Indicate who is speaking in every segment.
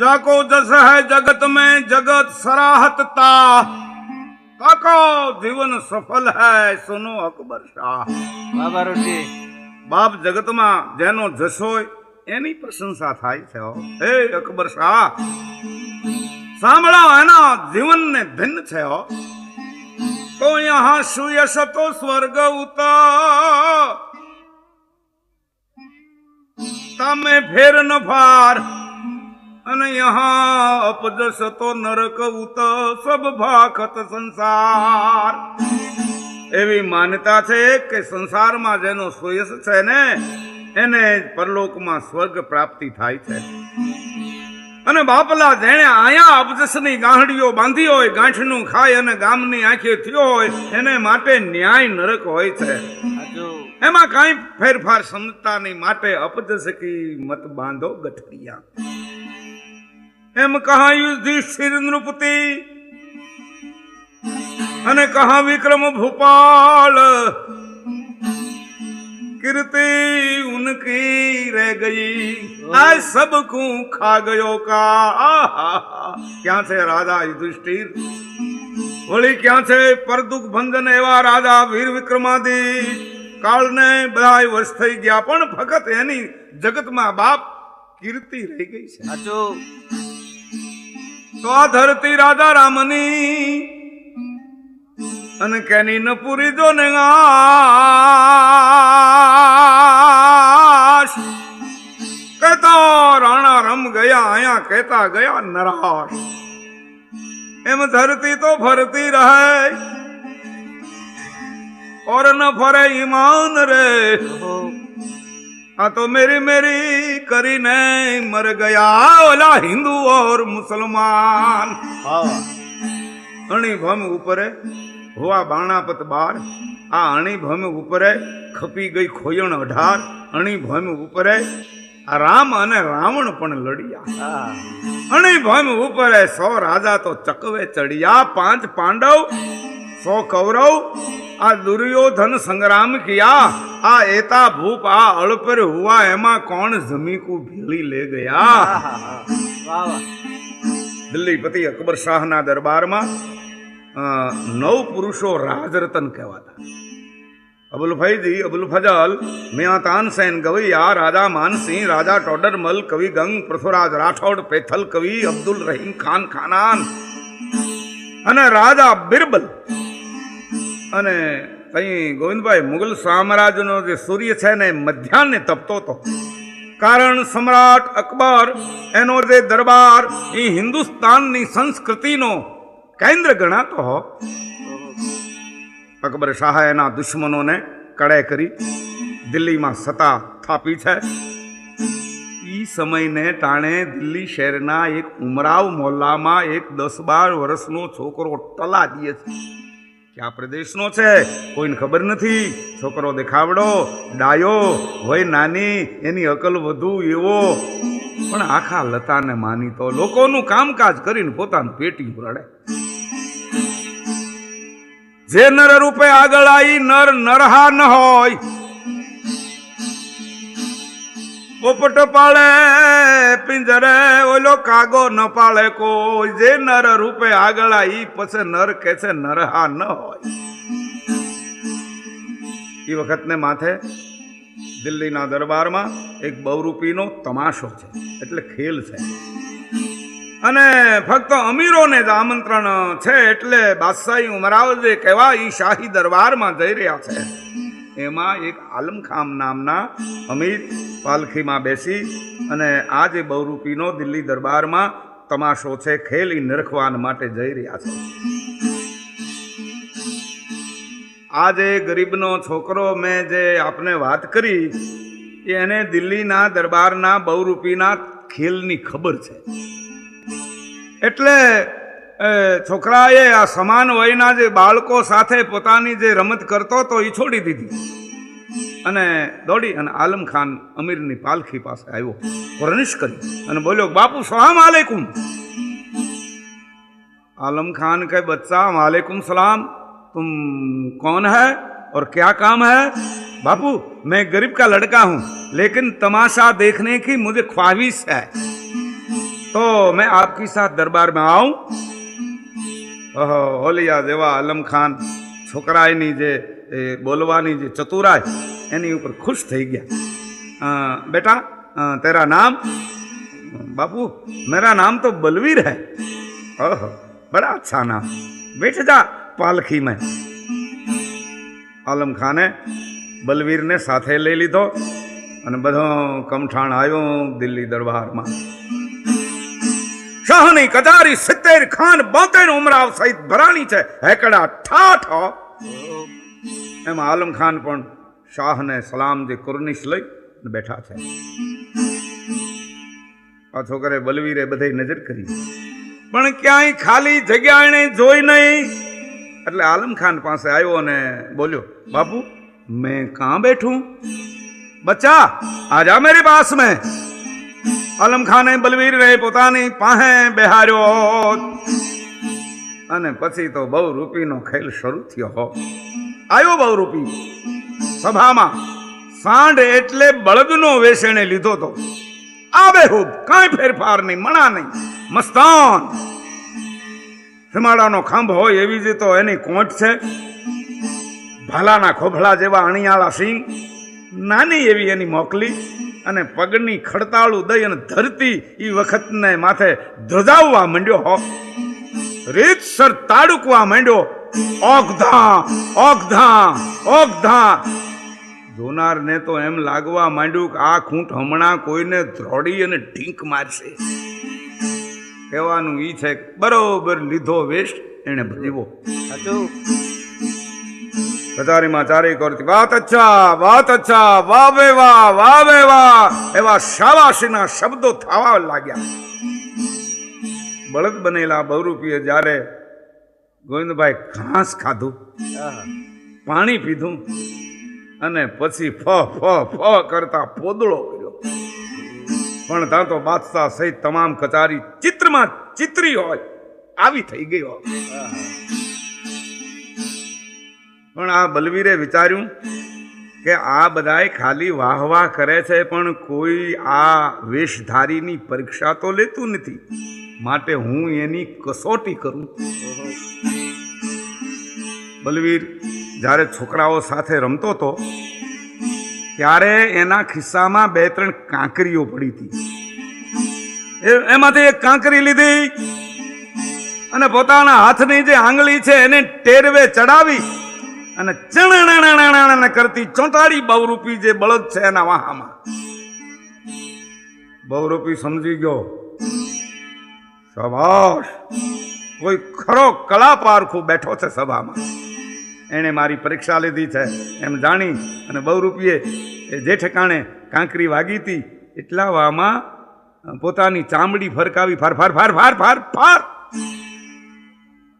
Speaker 1: जाको जस है जगत में जगत सराहतता काको जीवन सफल है सुनो अकबर शाह।
Speaker 2: બાબા રોટી
Speaker 1: બાપ જગતમાં જેનો જસ હોય એની પ્રશંસા થાય છે હો। હે અકબર શાહ સાંભળો એના જીવનને ધન્ય છે હો। તો યહાં સુયશ તો સ્વર્ગ ઉતા તમે ફેર ન ફાર અને યહાં અપજસ તો નરક ઉત સબ ભાખત સંસાર। એવી માન્યતા છે કે સંસારમાં જેનો સુયશ છે ને એને પરલોકમાં સ્વર્ગ પ્રાપ્તિ થાય છે। અને બાપલા જેણે આયા અપજસની ગાંઠડીઓ બાંધી હોય ગાંઠનું ખાય અને ગામની આંખે થયો હોય એને માટે ન્યાય નરક હોય છે। એમાં કાંઈ ફેરફાર સમજતા નહીં માટે અપજસ કી મત બાંધો ગઠડિયા। એમ કહા યુધિષ્ઠિર નૃપતિ અને કહા વિક્રમ ભૂપાલ कीर्ति उनकी रह गई आज सबको खा गयो का। क्या છે રાજા યુધિષ્ઠિર વળી ક્યાં છે પરદુખ ભંજન એવા રાજા વીર વિક્રમાદિ કાળને બધા વર્ષ થઈ ગયા પણ ફક્ત એની જગતમાં બાપ કીર્તિ રહી ગઈ છે। તો આ ધરતી રાજા રામની અને કેની ન પૂરી જો ને કહેતો રાણા રમ ગયા આયા કહેતા ગયા નરાશ। એમ ધરતી તો ફરતી રહે और न फरे ईमान रे हाँ तो मेरी मेरी કરીને मर गया ओला हिंदू और मुसलमान। अणी भम ऊपरे हुआ बाणापत बार आ अणी भम ऊपरे खपी गई खोयण 18 अणी भम ऊपरे आ राम अने रावण पण लड़िया। अणी भम ऊपरे 100 राजा तो चकवे चढ़िया 5 पांडव 100 कौरव आ दुर्योधन संग्राम किया। आ एता भूप आ अड़पर हुआ एमा कौन जमी को भेली ले गया। दिल्ली पति अकबर शाह ना दरबार में 9 पुरुषों राजरतन कहवाता। अबुल फैजी अबुल फजल मियाँ तानसेन गवैया राजा मानसिंह राजा टोडरमल कवि गंग पृथ्वीराज राठौड़ पैथल कवि अब्दुल रहीम खान खानान अने राजा बिरबल अने कहीं गोविंदभाई मुगल साम्राज्यनो जे सूर्य छे ने मध्याह्ने तपतो तो कारण सम्राट अकबर एनो जे दरबार ई हिंदुस्ताननी संस्कृतिनो केंद्र गणातो हो। अकबर शाह एना दुश्मनों ने कड़े करी दिल्ली में सत्ता थापी है। ई समय ने टाणे दिल्ली शहरना एक उमराव मोहल्ला में एक 10-12 वर्षनो छोकरो टला दिए क्या प्रदेश नो छे कोई खबर नहीं। छोकरो देखावड़ो डायो वय नानी एनी अकल वधु एवो पण आखा लता ने मानी तो लोकोनु कामकाज करीने पोतानुं पेटी रड़े। जे नर रूपे आगळ आई नर नरहा न होय पोपट पाळे पिंजरे ओलो कागो न पाळे कोई। जे नर रूपे आगळ आई पछे नर कहे नरहा न होय। ई वखत ने माथे दिल्ली ना दरबार में एक बहुरूपी नो तमाशो छे एटले खेल छे અને ફક્ત અમીરોને જ આમંત્રણ છે એટલે બાદશાહી ઉમરાવ જે કહેવા ઈ શાહી દરબારમાં જઈ રહ્યા છે। એમાં એક આલમ ખાન નામના અમીર પાલખીમાં બેસી અને આ જે બહુરૂપીનો દિલ્હી દરબારમાં તમાશો છે ખેલ ઈ નરખવાન માટે જઈ રહ્યા છે। આ જે ગરીબનો છોકરો મેં જે આપને વાત કરી એને દિલ્હીના દરબારના બહુરૂપીના ખેલની ખબર છે એટલે છોકરાએ આ સમાન વયના જે બાળકો સાથે પોતાની જે રમત કરતો તો એ છોડી દીધી અને દોડી અને આલમ ખાન અમીરની પાલખી પાસે આવ્યો વર્ણિશ કરી અને બોલ્યો બાપુ સલામ આલેકુમ। आलम खान के बच्चा वालेकुम सलाम तुम कौन है और क्या काम है। बापू मैं गरीब का लड़का हूँ लेकिन तमाशा देखने की मुझे ख्वाहिश है, तो मैं आपके साथ दरबार में आऊं? ઓલિયા જેવા આલમ ખાન છોકરાની જે બોલવાની જે ચતુરાઈ એની ઉપર ખુશ થઈ ગયા. બેટા તેરા નામ? बापू मेरा नाम तो बलवीर है. ओह बड़ा अच्छा नाम, बैठ जा पालखी में. आलम खाने बलवीर ने साथे लई लीधो અને બધો કમઠાણ આવ્યો દિલ્હી દરબારમાં. શાહની કચારી 70 ખાન 72 ઉમરાવ સહિત ભરાણી છે. હેકડા ઠાઠ. એમાં આલમ ખાન પણ શાહને સલામ જે કુર્નિશ લઈ બેઠા છે. આ છોકરે બલવીરે બધે નજર કરી પણ ક્યાંય ખાલી જગ્યા એને જોઈ નહીં. એટલે આલમ ખાન પાસે આવ્યો અને બોલ્યો, બાપુ मैं कहां बैठूं? बच्चा आजा मेरे पास में. आलम खाने बलवीर रे પોતાની પાસે બેહાર્યો અને પછી તો બહુરૂપીનો ખેલ શરૂ થયો. આવ્યો બહુરૂપી સભામાં. સાંઢ એટલે બળદનો વેશ એને લીધો તો. આબેહૂબ કાંઈ ફેરફાર નહીં, મણા નહીં. મસ્તાન હિમાળાનો ખાંભ હોય એવી જ તો એની કોંઠ છે. ભાલાના ખોભળા જેવા અણિયાળા સિંગ, નાની એવી એની મોકલી અને પગની ખડતાળું દઈ અને ધરતી એ વખતને માથે ધ્વજાવવા માંડ્યો. હો રીતસર તાડુકવા માંડ્યો. ઓગધા ઓગધા ઓગધા. જોનારને તો એમ લાગવા માંડ્યું કે આ ખૂંટ હમણાં કોઈને ધ્રોડી અને ઢીંક મારશે. કહેવાનું ઈ છે બરોબર લીધો વેશ એને ભજવો. કચારીમાં ચારે કરતી વાત અચ્છા વાહ બે વાહ એવા શાબાશીના શબ્દો થવા લાગ્યા. બળદ બનેલા બહુરૂપીએ જ્યારે ગોવિંદભાઈ ઘાસ ખાધું, પાણી પીધું અને પછી ફ કરતા પોદળો કર્યો. પણ ત્યાં તો બાદશાહ સહિત તમામ કચારી ચિત્રમાં ચિત્રી હોય આવી થઈ ગઈ હોય. પણ આ બલવીરે વિચાર્યું કે આ બધાય ખાલી વાહ વાહ કરે છે, પણ કોઈ આ વેશધારીની પરીક્ષા તો લેતું નથી, માટે હું એની કસોટી કરું. બલવીર જ્યારે છોકરાઓ સાથે રમતો હતો ત્યારે એના ખિસ્સામાં 2-3 કાંકરીઓ પડી હતી. એમાંથી એક કાંકરી લીધી અને પોતાના હાથની જે આંગળી છે એને ટેરવે ચડાવી અને ચણ કરતી ચોંટાડી બહુરૂપી જે બળદ છે એના વાહામાં. બહુરૂપી સમજી ગયો, શાબાશ, કોઈ ખરો કલા પારખું બેઠો છે સભામાં. એણે મારી પરીક્ષા લીધી છે એમ જાણી અને બહુરૂપીએ જે ઠેકાણે કાંકરી વાગી હતી એટલા વામાં પોતાની ચામડી ફરકાવી ફાર ફાર ફાર ફાર ફાર ફાર.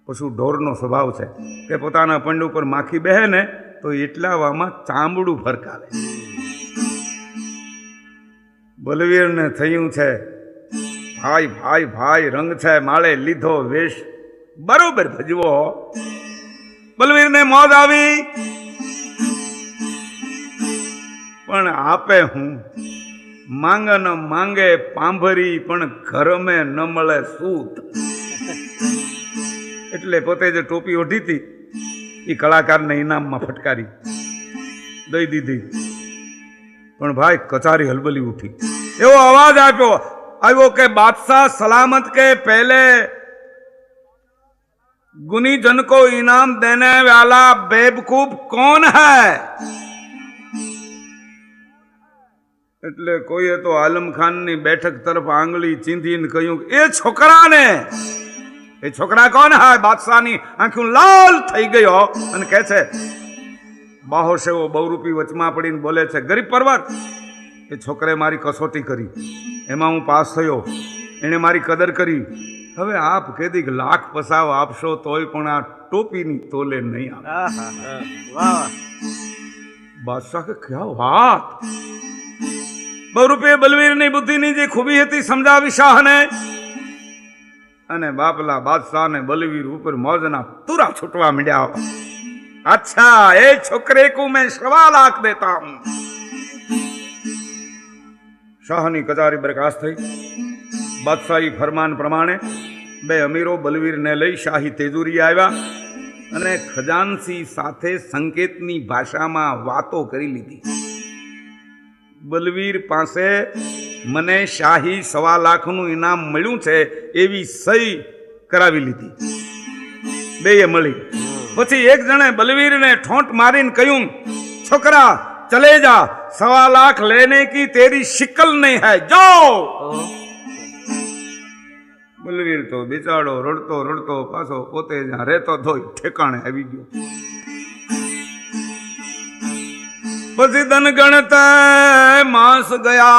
Speaker 1: પશુ ઢોરનો સ્વભાવ છે કે પોતાના પંડ ઉપર માખી બેહે ને તો એટલા વામાં ચામડું ફરકાવે. બલવીરને થયું છે ભાઈ ભાઈ ભાઈ રંગ છે માળે લીધો વેશ બરોબર ભજવો. બલવીરને મોજ આવી, પણ આપે હું માંગન માંગે પાંભરી પણ ઘર મેં ન મળે સૂત. એટલે પોતે જે ટોપી ઓઢી હતી એ કલાકારને ઇનામમાં ફટકારી દઈ દીધી. પણ ભાઈ કચારી હલબલી ઉઠી. એવો અવાજ આવ્યો કે બાદશાહ સલામત કે પહેલે गुनीजन को इनाम देने वाला बेवकूफ कौन है? એટલે કોઈએ તો આલમ ખાનની બેઠક તરફ આંગળી ચીંધીને કહ્યું એ છોકરાને. એ છોકરા કોણ હે? બાદશાહની આંખો લાલ થઈ ગયો અને કહે છે બાહો સેવો બહુરૂપી વચમાં પડીને બોલે છે ગરીબ પરવર, એ છોકરે મારી કસોટી કરી, એમાં હું પાસ થયો, એણે મારી કદર કરી. હવે આપ કેદીક લાખ પસાવ આપશો તોય પણ આ ટોપીની તોલે નહીં આવે. બાદશાહ કે ક્યા વાત. બહુરૂપે બલવીરની બુદ્ધિની જે ખૂબી હતી સમજાવી શાહને, અને બાપલા બાદશાહને બલવીર ઉપર મોજના તુરા છૂટવા માંડ્યા. અચ્છા એ છોકરે કો મેં 1.25 લાખ દેતા હું. શાહની કચારી બરખાસ્ત થઈ. બાદશાહી ફરમાન પ્રમાણે બે અમીરો બલવીરને લઈ શાહી તેજુરી આવ્યા અને ખજાનસી સાથે સંકેતની ભાષામાં વાતો કરી લીધી. બલવીર પાસે મને શાહી 1.25 લાખનું ઇનામ મળ્યું છે એવી સહી કરાવી લીધી. બેય મળી. પછી એક જણે બલવીરને ઠોંટ મારીને કહ્યું, છોકરા ચલે જા, 1.25 લાખ લેને કી તેરી શિકલ નહીં હૈ, જાઓ. બલવીર તો બિચારો રડતો રડતો પાછો પોતે જ્યાં રહેતો ધોઈ ઠેકાણે આવી ગયો. પછી ધન ગણતા માસ ગયા,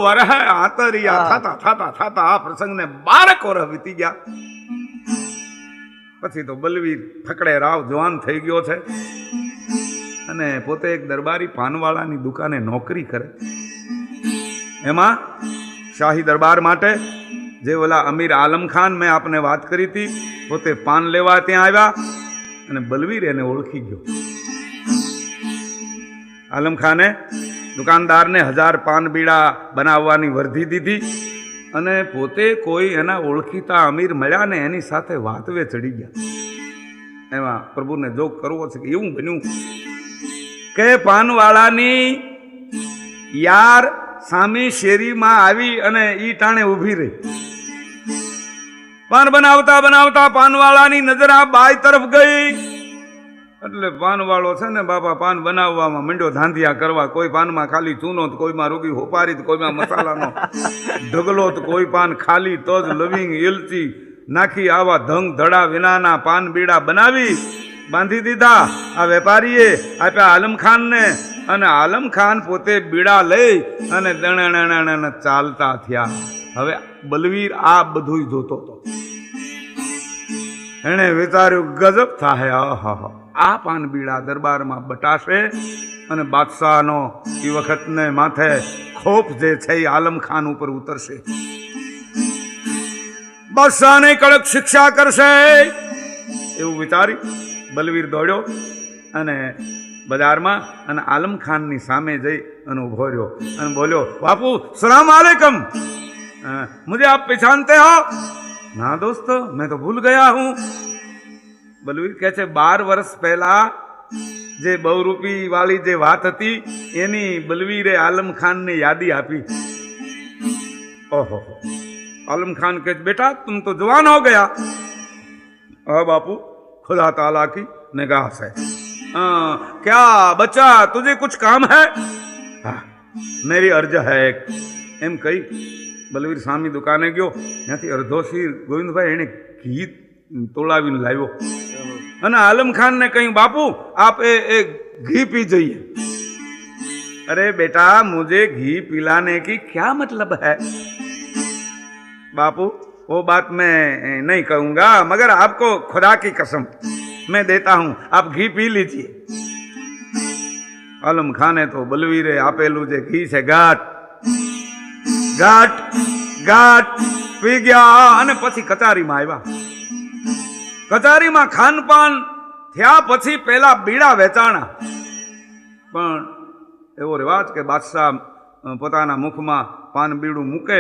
Speaker 1: વરહ આતરિયા થાતા થાતા થાતા આ પ્રસંગને 12 વર્ષ વીતી ગયા. પછી તો બલવીર ફકડે રાવ જવાન થઈ ગયો છે અને પોતે એક દરબારી પાનવાળાની દુકાને નોકરી કરે. એમાં શાહી દરબાર માટે જે ઓલા અમીર આલમ ખાન મેં આપને વાત કરી હતી, પોતે પાન લેવા ત્યાં આવ્યા અને બલવીર એને ઓળખી ગયો. આલમ ખાને દુકાનદારને 1000 પાન બીડા બનાવવાની વર્ધી દીધી અને પોતે કોઈ એના ઓળખીતા અમીર મળ્યા ને એની સાથે વાતવે ચડી ગયા. એમાં પ્રભુને જોગ કરવો છે કે એવું બન્યું કે પાનવાળાની યાર સામી શેરીમાં આવી અને ઈ ટાણે ઊભી રહી. પાન બનાવતા બનાવતા પાનવાળાની નજર આ બાઈ તરફ ગઈ એટલે પાનવાળો છે ને બાપા પાન બનાવવામાં મંડ્યો ધાંધિયા કરવા. કોઈ પાનમાં ખાલી ચૂનો, કોઈમાં રૂગી હોપારી, કોઈમાં મસાલાનો ઢગલો, કોઈ પાન ખાલી તજ, લવિંગ, એલચી નાખી આવા ધંગ ધડા વિનાના પાન બીડા બનાવી બાંધી દીધા. આ વેપારીએ આપ્યા આલમ ખાનને અને આલમ ખાન પોતે બીડા લઈ અને દણ ચાલતા થયા. હવે બલવીર આ બધું જોતો હતો. એણે વિચાર્યું ગજબ થાય, આ પાન બીડા દરબારમાં બટાશે અને બાદશાહનો એ વખતને માથે ખોફ જે છે એ આલમ ખાન ઉપર ઉતરશે, બાદશાહને કડક શિક્ષા કરશે. એવું વિચારી બલવીર દોડ્યો અને બજારમાં અને આલમ ખાનની સામે જઈ અને ઉભો રહ્યો અને બોલ્યો, બાપુ સલામ આલેકમ, मुझे आप पहचानते हो? ना दोस्तों, मैं तो भूल गया हूं. બલવીર કહે છે 12 વર્ષ પહેલા જે બહુરૂપી વાળી જે વાત હતી એની બલવીરે આલમ ખાનને યાદી આપી. ઓહો. आलम खान कहते, बेटा तुम तो जवान हो गया. हाँ बापू, खुदा ताला की निगाह से. क्या बच्चा तुझे कुछ काम है? हाँ, मेरी अर्ज है एक. एम कही બલવીર સામી દુકાને ગયો. ત્યાંથી અડધો શીર ગોવિંદભાઈ એને ઘી તોલાવીને લાવ્યો અને આલમ ખાનને કહ્યું, બાપુ આપ એ ઘી પી જઈએ. अरे बेटा मुझे घी पिलाने की क्या मतलब है? बापू वो बात मैं नहीं कहूंगा, मगर आपको खुदा की कसम मैं देता हूं, आप घी पी लीजिए. आलम खाने तो बलवीरे आपेलू जे घी से घाट घाट घाट पी गया અને પછી કચારીમાં આવ્યા. કચારીમાં ખાનપાન થયા પછી પેલા બીડા વેચાણા. પણ એવો રિવાજ કે બાદશાહ પોતાના મુખમાં પાન બીડું મૂકે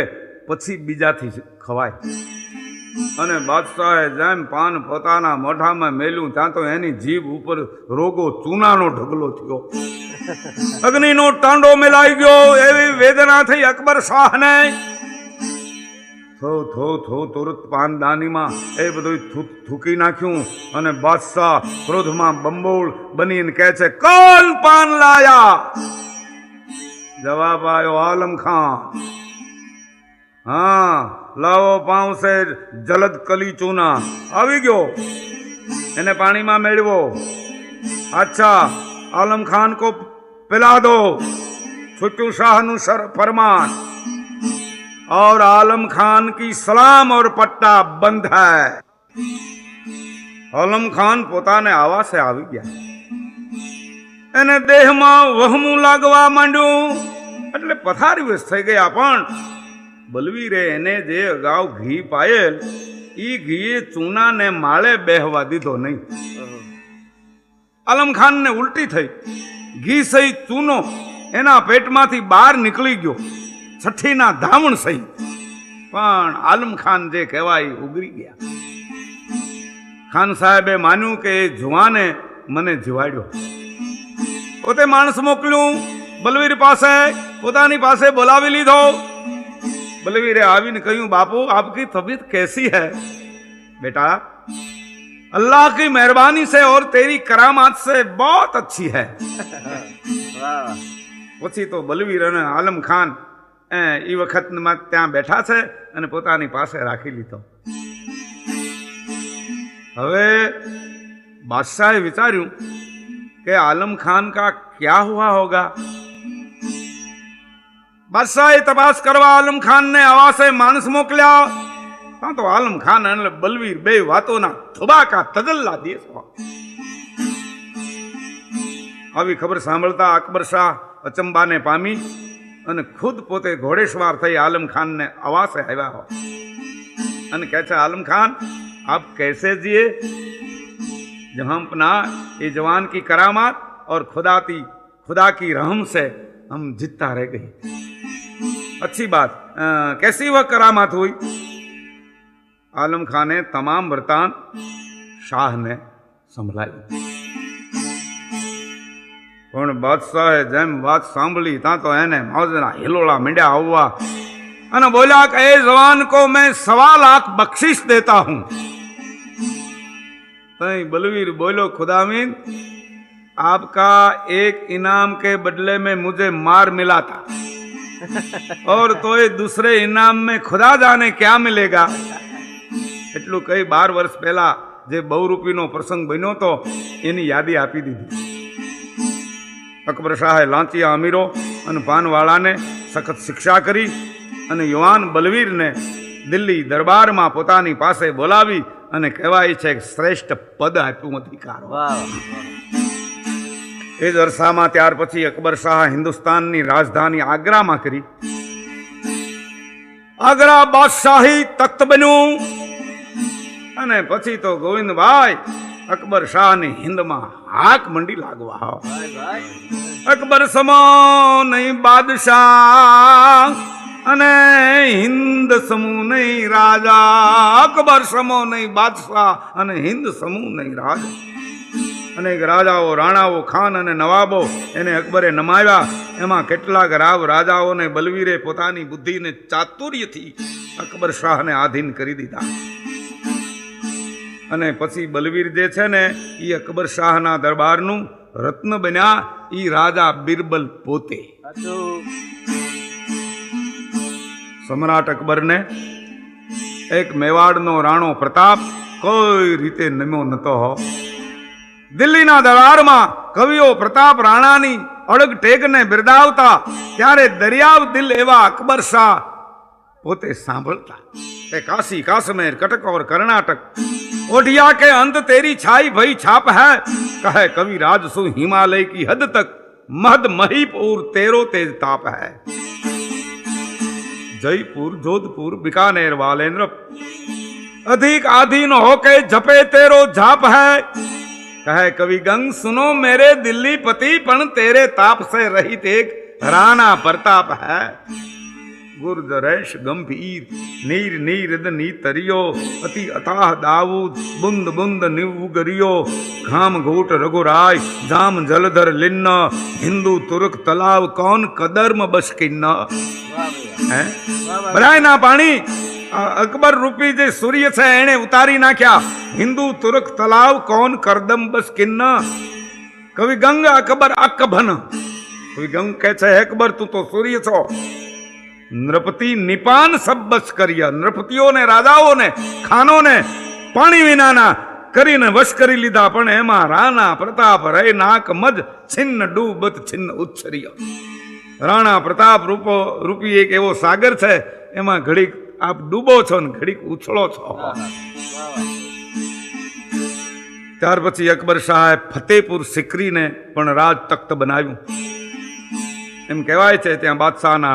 Speaker 1: પછી બીજાથી ખવાય. અને બાદશાહે જેમ પાન પોતાના મોઢામાં મેલ્યું ત્યાં તો એની જીભ ઉપર રોગો ચૂનાનો ઢગલો થયો, અગ્નિનો તાંડો મેલાઈ ગયો. એવી વેદના થઈ અકબર શાહને. થો તુરત પાનદાનીમાં એ બધું થૂકી નાખ્યું અને બાદશાહ ક્રોધમાં બંબોળ બનીને કહે છે, કોણ પાન લાયા? જવાબ આવ્યો, આલમ ખાન. हाँ लाओ पाँव से जलद कली चूना આવી ગયો. એને પાણીમાં મેળવો. अच्छा आलम खान को पिला दो. छुट्टू शाहનું फरमान और आलम खान की सलाम और पट्टा બંધ है. આલમ ખાન પોતાને આવાસે આવી ગયા. એને દેહમાં વહમું લાગવા માંડ્યું એટલે પથારી વસ થઈ ગયા. પણ બલવીરે એને જે અગાઉ ઘી પાયેલ ઈ ઘીએ ચૂનાને માળે બેહવા દીધો નહીં. આલમ ખાનને ઉલટી થઈ. ઘી સહિત ચૂનો એના પેટમાંથી બહાર નીકળી ગયો, છઠ્ઠીના ધામણ સહિત. પણ આલમ ખાન જે કહેવાય ઉગરી ગયા. ખાન સાહેબે માન્યું કે એ જુવાને મને જીવાડ્યો. પોતે માણસ મોકલ્યું બલવીર પાસે, પોતાની પાસે બોલાવી લીધો. બલવીરે આવીને કહ્યું, બાપू आपकी तबीयत कैसी है? बेटा अल्लाह की मेहरबानी से और तेरी करामात से बहुत अच्छी है. પછી તો બલવીર અને આલમ ખાન એ વખતમાં ત્યાં બેઠા છે અને પોતાની પાસે રાખી લીધો. હવે બાદશાહે વિચાર્યું કે આલમ ખાન કા ક્યા હુઆ હોગા. બાદશાહે તપાસ કરવા આલમ ખાન ને આવાસે માણસ મોકલ્યા. હા તો આલમ ખાન અને બલવીર બે વાતોના ધબાકા તજલ્લા દેશ. આવી ખબર સાંભળતા અકબર શાહ અચંબાને પામી અને ખુદ પોતે ઘોડેસવાર થઈ આલમ ખાનને આવાસે આવ્યા હો અને કહે છે, आलम खान आप कैसे जिए? जहां पना ये जवान की करामात और खुदा की रहम से हम जीतता रह गए. अच्छी बात. कैसी वह करामात हुई? आलम खान ने तमाम वृतांत शाह ने संभળાવી. પણ બાદશાહે જેમ વાત સાંભળી ત્યાં તો એને મોજના હિલોળા મીંડ્યા આવવા અને બોલ્યા કે એ જવાન को मैं 1.25 लाख बख्शिश देता हूं. तई बलवीर बोलो, खुदामीन आपका एक इनाम के बदले में मुझे मार मिला था और तो ये दूसरे इनाम में खुदा जाने क्या मिलेगा. એટલું કઈ 12 વર્ષ પહેલા જે બહુરૂપીનો પ્રસંગ બન્યો તો એની યાદી આપી દીધી. અકબર શાહે લાંચિયા અમીરો અને પાનવાળાને સખત શિક્ષા કરી અને યુવાન બલવીરને દિલ્હી દરબારમાં પોતાની પાસે બોલાવી અને કહેવાય છે શ્રેષ્ઠ પદ આપ્યું, અધિકાર. એ જ અરસામાં ત્યાર પછી અકબર શાહ હિન્દુસ્તાનની રાજધાની આગ્રામાં કરી. આગ્રા બાદશાહી તખ્ત બન્યું અને પછી તો ગોવિંદભાઈ અકબર શાહની હિંદમાં હાક મંડી લાગવા. અકબર સમો નહીં બાદશાહ અને હિન્દ સમૂહ નહીં રાજા. અકબર સમો નહીં બાદશાહ અને હિન્દ સમૂહ નહીં રાજા. અનેક રાજાઓ, રાણાઓ, ખાન અને નવાબો એને અકબરે નમાવ્યા. એમાં કેટલાક રાવ રાજાઓને બલવીરે પોતાની બુદ્ધિને ચાતુર્યથી અકબર શાહને આધીન કરી દીધા. અને પછી બલવીર જે છે ને એ અકબર શાહના દરબારનું રત્ન બન્યા. એ રાજા બિરબલ પોતે. સમ્રાટ અકબરને એક મેવાડનો રાણો પ્રતાપ કોઈ રીતે નમ્યો નતો. દિલ્હીના દરબારમાં કવિઓ પ્રતાપ રાણાની અડગ ટેગને બિરદાવતા ત્યારે દરિયાવ દિલ એવા અકબર શાહ પોતે સાંભળતા. काशी काश्मीर कटक और कर्नाटक ओढ़िया के अंत तेरी छाई भई छाप है. कहे कवि राजसु हिमालय की हद तक महद महीपुर तेरो तेज ताप है. जयपुर जोधपुर बीकानेर वालेंद्र अधिक आधीन होके झपे तेरो झाप है. कहे कवि गंग सुनो मेरे दिल्ली पति पण तेरे ताप से रहित एक राणा प्रताप है. गुर्जरेश गंभीर नीर नीरद नीतरियो अति अताह दाऊद बुंद बुंद निवगरियो घाम घूट रघुराय जाम जलधर लिन्न हिंदू तुर्क तलाव कौन कदर्म बशकिन्न. बरायना पाणी अकबर रूपी जे सूर्य छे एने उतारी नाख्या. हिंदू तुर्क तलाव कौन करदम बशकिन्न. कवि गंग अकबर अकभन. कवि गंग कहे छे अकबर तू तो सूर्य छो. नृपति निपान सब बस करिया. नृपतिओ ने राजाओ ने खानो ने पाणी विनाना करीने वश करी लीधा. पण एमा राणा प्रताप रे नाक मज छिन्न डूबत छिन्न उच्छरिया. राणा प्रताप रूपी एक एवो सागर छे एमा घड़ीक आप डूबो छो ने घड़ीक उछळो छो. त्यार पछी अकबर शाहे फतेहपुर सिकरी ने पण राज तख्त बनाव्યું. એમ કહેવાય છે ત્યાં બાદશાહના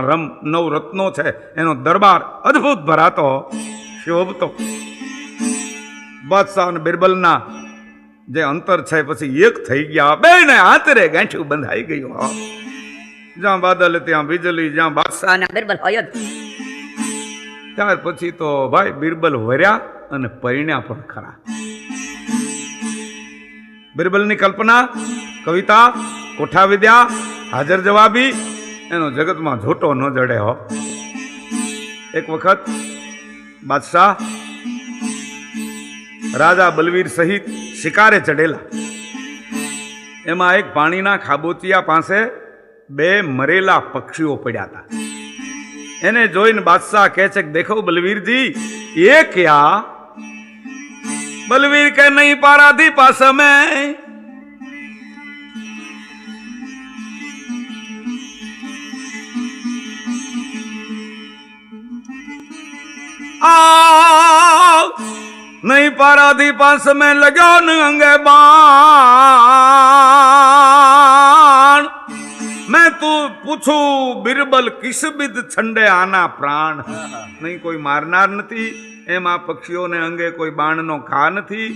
Speaker 1: 9 રત્નો છે એનો દરબાર અદ્ભુત ભરાતો શોભતો. બાદશાહ અને બિરબલના જે અંતર છે પછી એક થઈ ગયા. બેને આંતરે ગાંઠું બંધાઈ ગયું. જ્યાં બાદલ ત્યાં વીજળી, જ્યાં બાદશાહ
Speaker 2: અને બિરબલ હોય જ.
Speaker 1: ત્યાર પછી તો ભાઈ બિરબલ વર્યા અને પરિણ્યા પણ ખરા. બિરબલની કલ્પના, કવિતા, કોઠા વિદ્યા, હાજર જવાબી એનો જગતમાં જોટો ન જડે હો. એક વખત બાદશાહ રાજા બલવીર સહિત શિકારે ચડેલા. એમાં એક પાણીના ખાબોચિયા પાસે 2 મરેલા પક્ષીઓ પડ્યા હતા. એને જોઈને બાદશાહ કહે છે કે દેખો બલવીરજી, ये क्या? बलवीर के नहीं पाराधी पास में नहीं पाराधी पास में लगो न अंगे बाण मैं तू पूछू बिरबल किस बिद छंडे आना प्राण. नहीं कोई मारनार नहीं, एम आ पक्षीओ ने अंगे कोई बाण नो घा नहीं.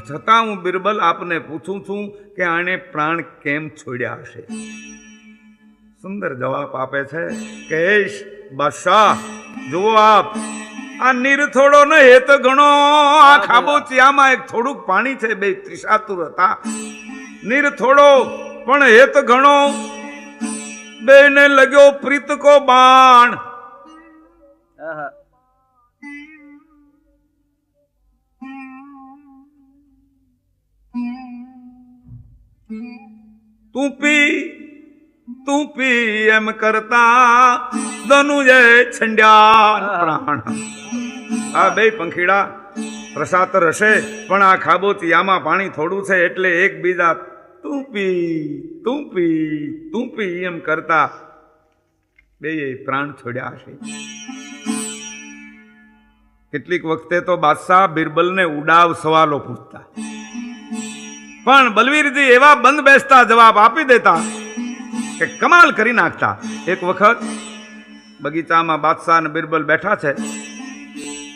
Speaker 1: छता हूँ बिरबल आपने पूछूं छू कि आने प्राण केम छोड्या हशे. सुंदर जवाब आपे छे केश बादशाह जो आप आ नीर थोड़ो न हे तो घणो आ खाबोचियामां एक थोड़ुक पाणी छे, बे त्रिशातुर हता. नीर थोड़ो पण हे तो घणो, बेने लग्यो प्रीत को बाण. तू पी एम करता धनुजे छंड्या प्राण. आ बे पंखीड़ा प्रसातर हशे पण आ खाबोचियामां पाणी थोड़ું છે એટલે એકબીજા તું પી એમ કરતા બે પ્રાણ છોડ્યા હશે. કેટલીક વખતે તો બાદશાહ બિરબલને ઉડાવ સવાલો પૂછતા, પણ બલવીરજી એવા બંધ બેસતા જવાબ આપી દેતા કે કમાલ કરી નાખતા. એક વખત બગીચામાં બાદશાહ અને બિરબલ બેઠા છે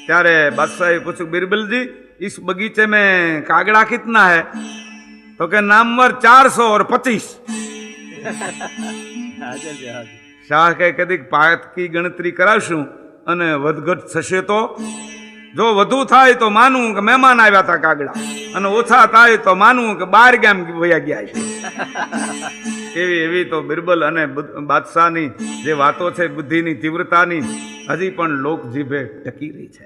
Speaker 1: ત્યારે બાદશાહે પૂછ્યું, बिरबल जी इस बगीचे में कागड़ा कितना है? तो के नामवर 425. શાહ કે કદીક પાતકી ગણતરી કરાવશું અને વધઘટ થશે તો, જો વધુ થાય તો માનવું કે મહેમાન આવ્યા હતા કાગડા, અને ઓછા થાય તો માનવું કે 12 ગામ વયા ગયા છે. એવી તો બિરબલ અને બાદશાહની જે વાતો છે બુદ્ધિની તીવ્રતાની હજી પણ લોક જીભે ટકી રહી છે.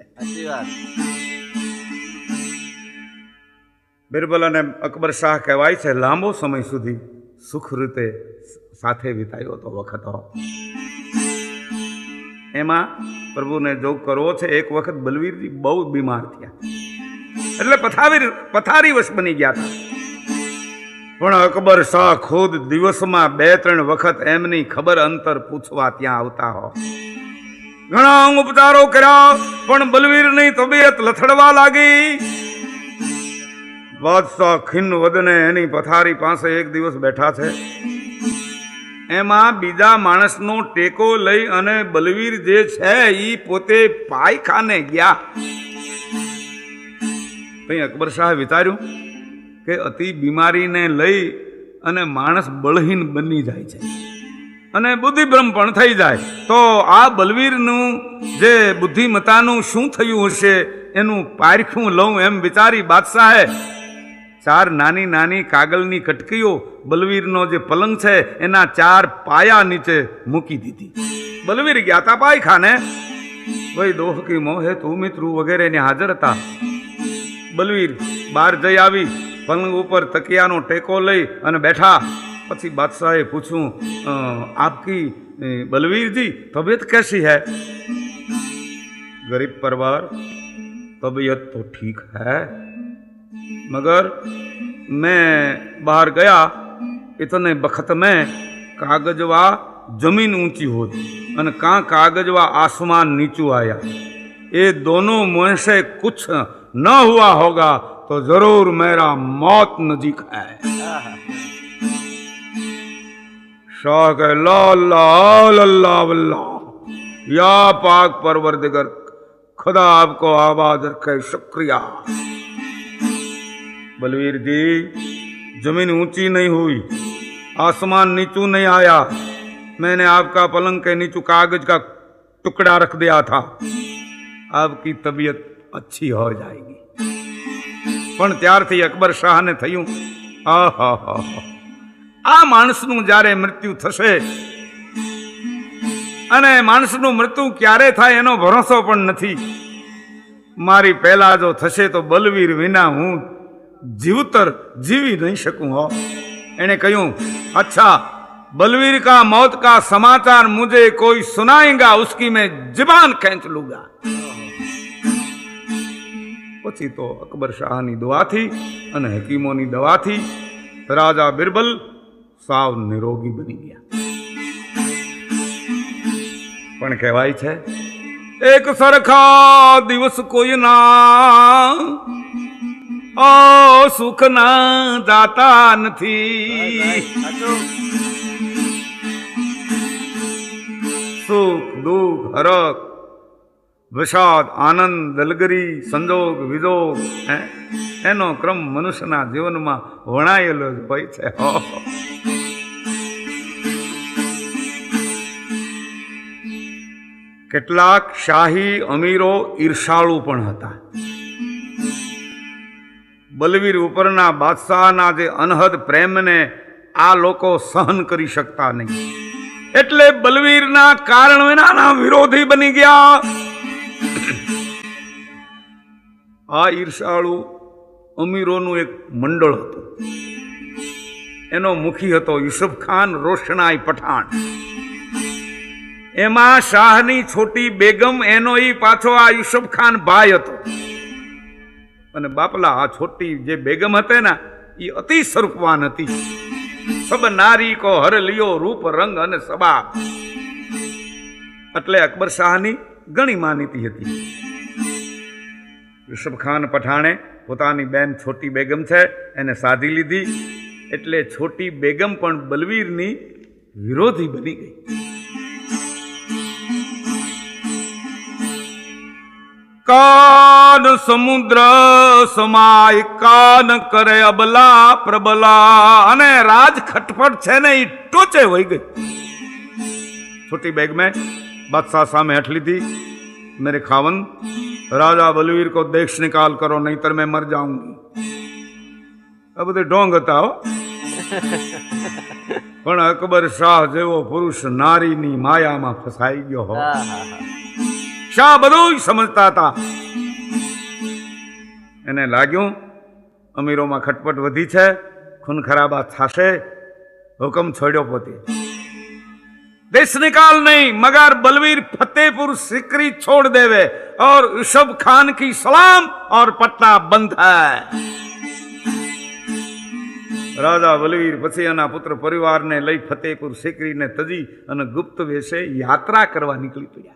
Speaker 1: બિરબલ અને અકબર શાહ કહેવાય છે લાંબો સમય સુધી સુખ રીતે સાથે વિતાયો તો વખત. એમાં પ્રભુને જોગ કરવો છે. એક વખત બલવીરજી બહુ બીમાર થયા એટલે પથારી વશ બની ગયા હતા. પણ અકબર શાહ ખુદ દિવસમાં 2-3 વખત એમની ખબર અંતર પૂછવા ત્યાં આવતા હો. ઘણા ઉપચારો કર્યા પણ બલવીરની તબિયત લથડવા લાગી. બાદશાહ ખિન્ન વદને એની પથારી પાસે એક દિવસ બેઠા છે. એમાં બીજા માણસનો ટેકો લઈ અને બલવીર જે છે એ પોતે પાયખાને ગયા. કઈ અકબર શાહ વિચાર્યું કે અતિ બીમારીને લઈ અને માણસ બળહીન બની જાય છે અને બુદ્ધિભ્રમ પણ થઈ જાય, તો આ બલવીરનું જે બુદ્ધિમતાનું શું થયું હશે એનું પારખું લઉં એમ વિચારી બાદશાહે 4 નાની નાની કાગળની કટકીઓ બલવીરનો જે પલંગ છે એના 4 પાયા નીચે મૂકી દીધી. બલવીર ગયા હતા પાયખાને. ભાઈ દોહકી મોહે તું મિત્રુ વગેરે ને હાજર હતા. બલવીર બહાર જઈ આવી, પલંગ ઉપર તકિયાનો ટેકો લઈ અને બેઠા. પછી બાદશાહે પૂછ્યું, આપકી बलवीर जी तबीयत कैसी है? गरीब परिवार, तबीयत तो ठीक है, मगर मैं बाहर गया इतने बखत में कागजवा जमीन ऊंची होती और कहाँ कागजवा आसमान नीचू आया। ये दोनों मुँह से कुछ न हुआ होगा तो जरूर मेरा मौत नजीक है। शाह के ला या पाक परवरदिगर, खुदा आपको आबाद रखे, शुक्रिया। बलवीर जी, जमीन ऊंची नहीं हुई, आसमान नीचू नहीं आया, मैंने आपका पलंग के नीचे कागज का टुकड़ा रख दिया था, आपकी तबीयत अच्छी हो जाएगी। પણ ત્યારથી અકબર શાહને થયું, આ માણસનું જ્યારે મૃત્યુ થશે અને માણસનું મૃત્યુ ક્યારે થાય એનો ભરોસો પણ નથી, મારી પહેલા જો થશે તો બલવીર વિના હું જીવતર જીવી નહીં શકું હો। એને કહ્યું, अच्छा बलवीर का मौत का समाचार मुझे कोई सुनाएगा, उसकी मैं जुबान खेंच लूंगा। પછી તો અકબર શાહની દુઆથી અને હકીમોની દવાથી રાજા બિરબલ સાવ નિરોગી બની ગયા। પણ કહેવાય છે, એક સરખા દિવસ કોઈ ના સુખ ના દાતા નથી। સુખ દુઃખ હરક વિષાદ આનંદ દલગરી સંજોગ વિજોગ એનો ક્રમ મનુષ્યના જીવનમાં વણાયેલો જ હોય છે। કેટલાક શાહી અમીરો ઈર્ષાળુ પણ હતા। બલવીર ઉપરના બાદશાહના જે અનહદ પ્રેમને આ લોકો સહન કરી શકતા નહીં, એટલે બલવીરના કારણ વિનાના વિરોધી બની ગયા। આ ઈર્ષાળુ અમીરોનું એક મંડળ હતું, એનો મુખી હતો યુસુફ ખાન રોશનાઈ પઠાણ। એમાં શાહની છોટી બેગમ, એનો ઈ પાછો આ યુસુફ ખાન ભાઈ હતો। અને બાપલા આ છોટી જે બેગમ હતી ને એ અતિ સ્વરૂપવાન હતી। સબ નારી કો હર લિયો રૂપ રંગ અને સબા, એટલે અકબર શાહની ઘણી માનીતી હતી। યુસુફ ખાન પઠાણે પોતાની બેન છોટી બેગમ છે એને સાધી લીધી, એટલે છોટી બેગમ પણ બલવીરની વિરોધી બની ગઈ। કાન સમુદ્ર સમાય કાન કરે અબલા પ્રબલા, અને રાજ ખટપટ છે ને એ ટોચે વહી ગઈ। छोटी बैग में बादशाह सामने हट ली थी, मेरे खावन राजा बलवीर को देश निकाल करो नहीं तो मैं मर जाऊंगी। अब तो ढोंग था हो। पण अकबर शाह जेवो पुरुष नारी नी माया में फसाई गयो हो। शाह બધું સમજતા હતા। એને લાગ્યું અમીરોમાં ખટપટ વધી છે, ખૂન ખરાબા થશે, હુકમ છોડ્યો પોતે, देश निकाल नहीं मगर बलवीर फतेहपुर सिकरी छोड़ देवे और यूसुफ खान की सलाम और पट्टा बंद है। राजा बलवीर પછી એના પુત્ર પરિવારને લઈ ફતેહપુર સિકરીને તજી અને ગુપ્ત વેશે યાત્રા કરવા નીકળી પડ્યા।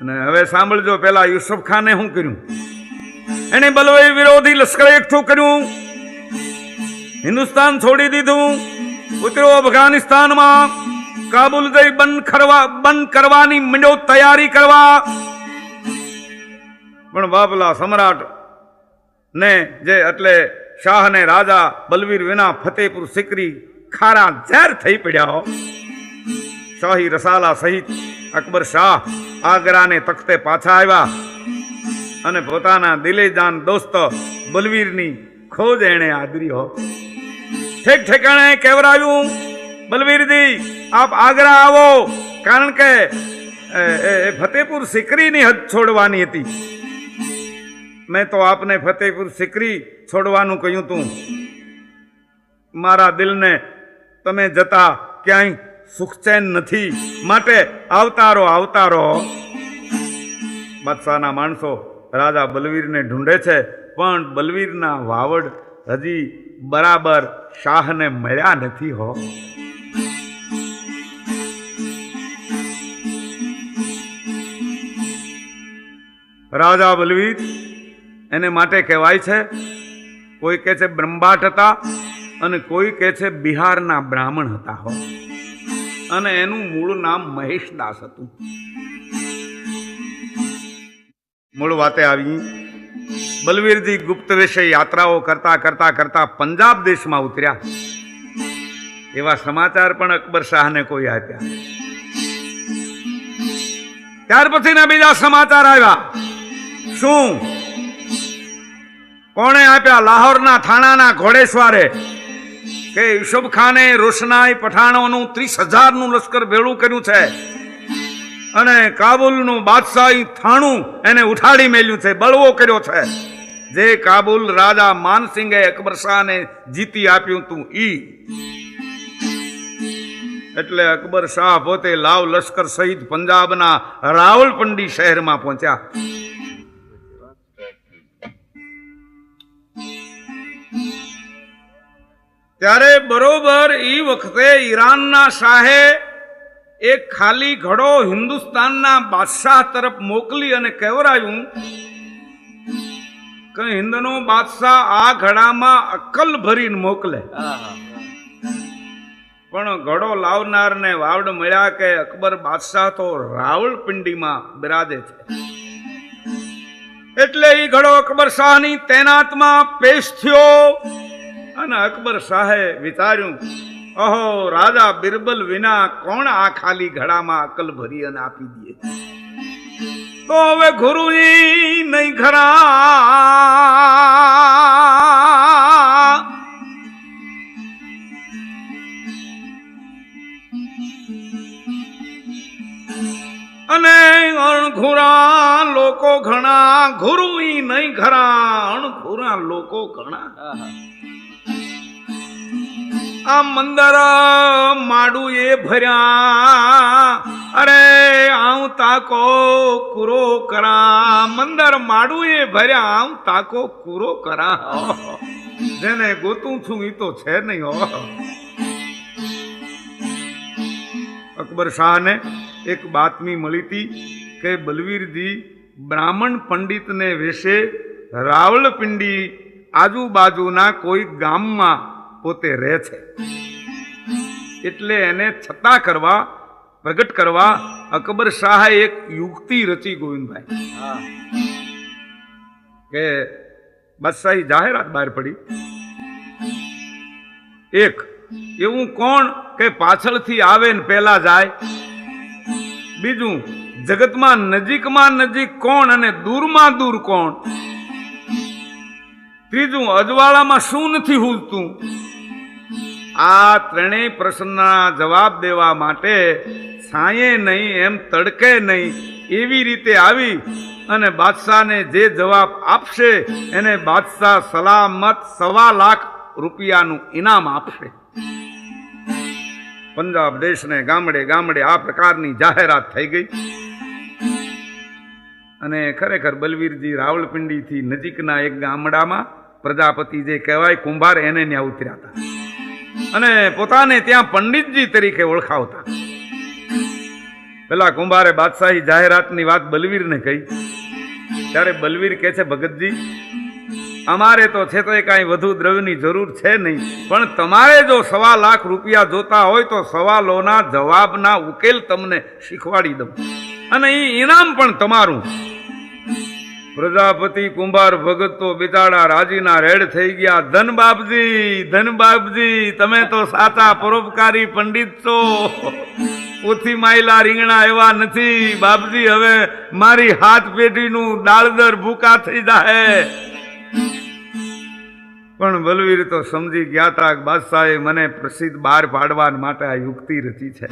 Speaker 1: અને હવે સાંભળજો, પેલા યુસુફ ખાને શું કર્યું? એને બલવીર વિરોધી લશ્કર એકઠું કર્યું, हिंदुस्तान छोड़ी दीधुं, उतरो अफगानिस्तान में, काबुल जई बंद करवानी मंडो तैयारी करवा। पण बापला सम्राट ने जे એટલે શાહ ને રાજા બલવીર વિના ફતેહપુર સિકરી ખારા ઝેર થઈ પડ્યા હો। શાહી રસાલા સહિત અકબર શાહ આગ્રાને તખતે પાછા આવ્યા અને પોતાના દિલેજાન દોસ્ત બલવીરની ખોજ એણે આદરી હો। ठेक ठेकाणे केवराव्યું, बलवीर जी आप आगरा आवो, कारण के फतेहपुर सिकरी नी हद छोड़वानी थी। मैं तो आपने फतेहपुर सिकरी छोड़वानु कह્યું તું, मारा दिल ने तमे जता क्यांय सुखचैन नहीं, माटे आवतारो आवतारो। बादशाहना माणसो राजा बलवीर ने ढूंढे छे, पण बलवीरना वावड़ हजी बराबर शाह ने મળ્યા નથી हो। राजा बलवीर એને માટે કહેવાય છે, કોઈ કહે છે બ્રહ્મભાટ હતા અને કોઈ કહે છે બિહારના બ્રાહ્મણ હતા હો, અને એનું મૂળ નામ મહેશદાસ હતું। મૂળ વાતે આવી, બલવીરજી ગુપ્ત વેશે યાત્રાઓ કરતા કરતા કરતા પંજાબ દેશમાં ઉતર્યા. એવા સમાચાર પણ અકબર શાહને કોઈ આપ્યા. ત્યાર પછીના બીજા સમાચાર આવ્યા. શું? કોણે આપ્યા? લાહોરના થાણાના ઘોડેશ્વરે કે યુસુફ ખાને રોશનાઈ પઠાણોનું 30,000નું લશ્કર ભેળું કર્યું છે અને કાબુલનું બાદશાહી થાણું એને ઉઠાડી મેલ્યું છે, બળવો કર્યો છે. જે કાબુલ રાજા માનસિંગે અકબર શાહને જીતી આપ્યું હતું ઈ. એટલે અકબર શાહ પોતે લાવ લશ્કર સહિત પંજાબના રાવલપિંડી શહેરમાં પહોંચ્યા. ત્યારે બરોબર ઈ વખતે ઈરાનના શાહે એક ખાલી ઘડો હિન્દુસ્તાનના બાદશાહ તરફ મોકલી અને કહેવરાયું કે હિન્દનો બાદશાહ આ ઘડામાં અક્કલ ભરીને મોકલે. પણ ઘડો લાવનારને વાવડ મળ્યા કે અકબર બાદશાહ તો રાવલપિંડીમાં બિરાજે છે. એટલે એ ઘડો અકબર શાહની તૈનાતમાં પેશ થયો અને અકબર શાહે વિચાર્યું, ઓહો, રાજા બિરબલ વિના કોણ આ ખાલી ઘડામાં અકલ ભરી અને આપી દે? તો હવે ગુરુજી નહીં ખરા. અને અણઘુરા લોકો ઘણા, ગુરુ નહીં ખરા, અણઘુરા લોકો ઘણા. આ મંદર માડું એ ભર્યા, અરે આવ તાકો કુરો કરા. મંદર માડું એ ભર્યા, આવ તાકો કુરો કરા. જેને ગોતું છું એ તો છે નહીં હો. અકબર શાહને એક બાતમી મળી હતી કે બલવીરજી બ્રાહ્મણ પંડિતને વેશે રાવલપિંડી આજુબાજુના કોઈ ગામમાં પોતે રહે છે. એટલે એને છતાં કરવા, પ્રગટ કરવા અકબર શાહે એક યુક્તિ રચી. ગોવિંદભાઈ કે બાદશાહી જાહેરાત બહાર પડી. એક એવું કોણ કે પાછળથી આવે ને પહેલા જાય? બીજું, જગતમાં નજીકમાં નજીક કોણ અને દૂરમાં દૂર કોણ? ત્રીજું, અજવાળામાં શું નથી હુજતું? આ ત્રણેય પ્રશ્નના જવાબ દેવા માટે છાંયે નહીં એમ તડકે નહીં એવી રીતે આવી અને બાદશાહને જે જવાબ આપશે એને બાદશાહ સલામત 1.25 લાખ રૂપિયાનું ઇનામ આપશે. પંજાબ દેશને ગામડે ગામડે આ પ્રકારની જાહેરાત થઈ ગઈ. અને ખરેખર બલવીરજી રાવલપિંડીથી નજીકના એક ગામડામાં પ્રજાપતિ જે કહેવાય કુંભાર, એને ત્યાં ઉતર્યા હતા અને પોતાને ત્યાં પંડિતજી તરીકે ઓળખાવતા. પેલા કુંભારે બાદશાહી જાહેરાતની વાત બલવીરને કહી. ત્યારે બલવીર કહે છે, ભગતજી, અમારે તો છે તો કાંઈ વધુ દ્રવ્યની જરૂર છે નહીં, પણ તમારે જો 1.25 લાખ રૂપિયા જોતા હોય તો સવાલોના જવાબના ઉકેલ તમને શીખવાડી દઉં અને એ ઇનામ પણ તમારું. પ્રજાપતિ કુંભાર ભગત તો બિચારા રાજીના રેડ થઈ ગયા. ધન બાપજી, તમે તો સાચા પરોપકારી પંડિત છો. પોથી માયલા રીંગણા એવા નથી બાપજી. હવે મારી હાથ પેઢીનું દાળદર ભૂકા થઈ જાય. પણ બલવીર તો સમજી ગયા હતા કે બાદશાહે મને પ્રસિદ્ધ બહાર પાડવા માટે આ યુક્તિ રચી છે.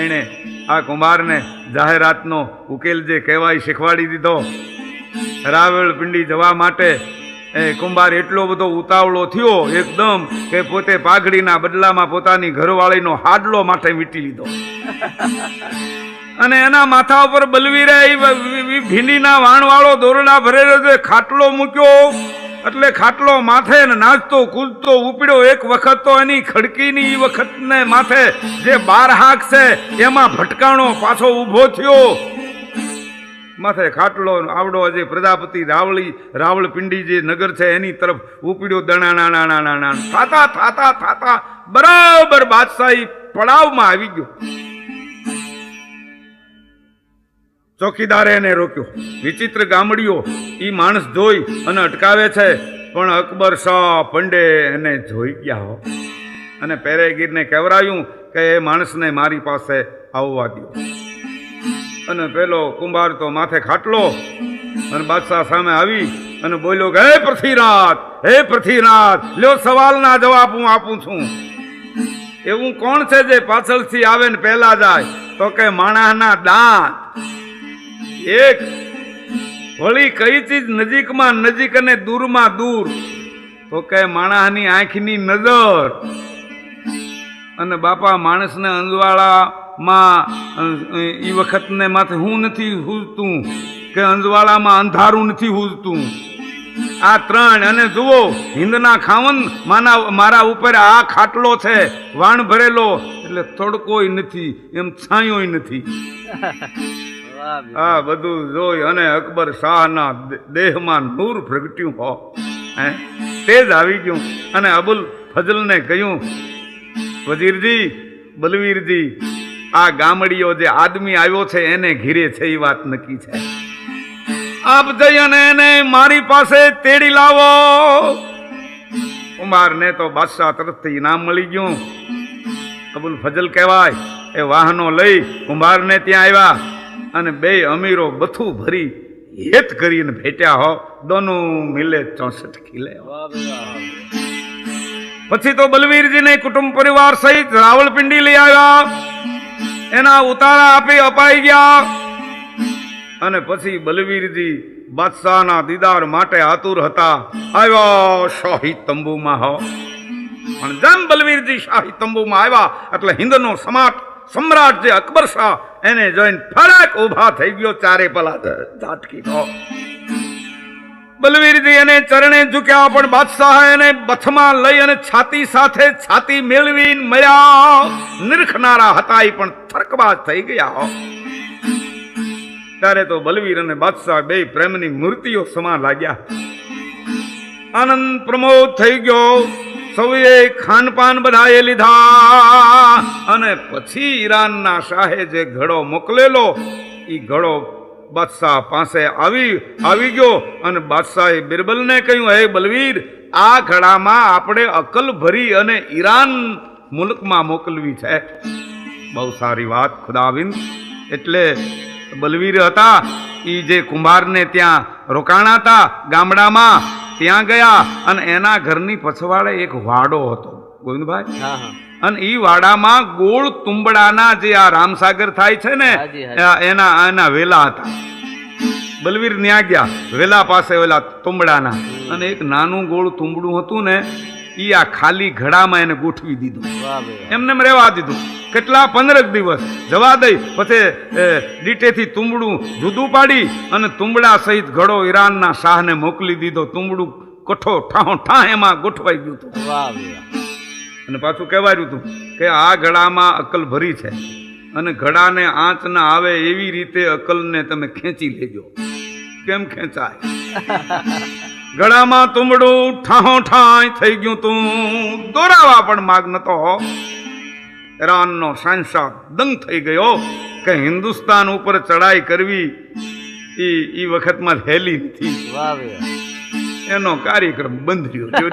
Speaker 1: એણે આ કુંભારને જાહેરાતનો ઉકેલ જે કહેવાય શીખવાડી દીધો. રાવલપિંડી જવા માટે એ કુંભાર એટલો બધો ઉતાવળો થયો એકદમ કે પોતે પાઘડીના બદલામાં પોતાની ઘરવાળીનો હાડલો માટે વીંટી લીધો અને એના માથા ઉપર બલવીરે ભીંડીના વાણવાળો દોરડા ભરેલો ખાટલો મૂક્યો. એટલે ખાટલો માથે ને નાચતો કૂદતો ઉપડ્યો. એક વખત તો એની ખડકીની વખતને માથે જે 12 હાક છે એમાં ભટકાણો પાછો ઊભો થયો. માથે ખાટલો આવડો જે પ્રજાપતિ રાવલપિંડી જે નગર છે એની તરફ ઉપડ્યો. દણાણા થાતા બરાબર બાદશાહી પડાવમાં આવી ગયો. ચોકીદારે એને રોક્યો. વિચિત્ર ગામડીઓ એ માણસ જોઈ અને અટકાવે છે, પણ અકબર શાહ પંડે એને જોઈ ગયા હો અને પેરેગીરને કહેવરાયું કે એ માણસને મારી પાસે આવવા દો. અને પેલો કુંભાર તો માથે ખાટલો અને બાદશાહ સામે આવી અને બોલ્યો કે હે પૃથ્વીનાથ, લ્યો સવાલના જવાબ હું આપું છું. એવું કોણ છે જે પાછળથી આવે ને પહેલા જાય? તો કે માણસના દાંત. એક વળી કઈ ચીજ નજીકમાં નજીક અને દૂરમાં દૂર? તો કે માણસની આંખની નજર. અને બાપા માણસને અંજવાળામાં એ વખતને માથે હું નથી હૂજતું કે અંજવાળામાં અંધારું નથી હૂજતું. આ ત્રણ. અને જુઓ, હિંદના ખાવન મારા ઉપર આ ખાટલો છે, વાણ ભરેલો, એટલે તડકોય નથી, એમ છાંયોય નથી. આ બધું જોઈ અને અકબર શાહના દેહમાં નૂર પ્રગટ્યું હો, તેજ આવી ગયું. અને અબુલ ફજલને કહ્યું, વજીરજી, બલવીરજી, આ ગામડીઓ જે આદમી આવ્યો છે એને ઘીરે છે એ વાત નક્કી છે. આપ જઈ અને એને મારી પાસે તેડી લાવો. કુંભારને તો બાદશાહ તરફથી ઇનામ મળી ગયું. અબુલ ફજલ કહેવાય એ વાહનો લઈ કુંભારને ત્યાં આવ્યા અને બે અમીરો બથું ભરી હેત કરીને ભેટ્યા હો. દોનું મિલે 64 કિલે. પછી તો બલવીરજીને કુટુંબ પરિવાર સહિત રાવલપિંડી લઈ આવ્યા. એના ઉતારા આપી અપાઈ ગયા. અને પછી બલવીરજી બાદશાહના દીદાર માટે આતુર હતા. આવ્યા શાહી તંબુમાં હો. પણ જેમ બલવીરજી શાહી તંબુમાં આવ્યા એટલે હિન્દનો સમ્રાટ જે અકબર શાહ એને જોઈને ફરક ઉભા થઈ ગયો. ચારે પલા ઝાટકી તો બલવીરજી એને ચરણે ઝૂક્યા, પણ બાદશાહ એને બથમાં લઈ અને છાતી સાથે છાતી મેળવી મળ્યા. નિરખનારા હતા એ પણ થરકબાજ થઈ ગયા હો. ત્યારે તો બલવીર અને બાદશાહ બે પ્રેમની મૂર્તિઓ સમા લાગ્યા. આનંદ પ્રમોદ થઈ ગયો. સૌએ ખાનપાન બધાએ લીધા. અને પછી ઈરાનના શાહે જે ઘડો મોકલેલો એ ઘડો બાદશાહ પાસે આવી ગયો. અને બાદશાહે બિરબલને કહ્યું, હે બલવીર, આ ઘડામાં આપણે અકલ ભરી અને ઈરાન મુલ્કમાં મોકલવી છે. બહુ સારી વાત ખુદાવિંદ. એટલે બલવીર હતા એ જે કુંભારને ત્યાં રોકાણા હતા ગામડામાં, ત્યાં ગયા અને એના ઘરની પછવાડે એક વાડો હતો ગોવિંદભાઈ. અને એ વાડામાં ગોળ તુંબડાના જે આ રામસાગર થાય છે ને એના વેલા હતા. બલવીર ન્યા ગયા વેલા પાસે ઓલા તુંબડાના, અને એક નાનું ગોળ તુંબડું હતું ને એ આ ખાલી ઘડામાં એને ગોઠવી દીધું. એમને રહેવા દીધું. કેટલા 15 દિવસ જવા દઈ. પછી દીટેથી તુંબડું જુદું પાડી અને તુંબડા સહિત ઘડો ઈરાનના શાહને મોકલી દીધો. તુંબડું કઠો ઠાહ એમાં ગોઠવાઈ ગયું હતું. અને પાછું કહેવાયું હતું કે આ ઘડામાં અકલ ભરી છે અને ઘડાને આંચ ના આવે એવી રીતે અકલને તમે ખેંચી લેજો. કેમ ખેંચાય? ગળામાં તુંબડું ઠાહો ઠાય થઈ ગયું તું. દોરાવા પણ માગ નતો. ઈરાનનો શાનશાહ દંગ થઈ ગયો કે હિન્દુસ્તાન ઉપર ચડાઈ કરવી એ વખતમાં હેલી નથી. એનો કાર્યક્રમ બંધ રહ્યો.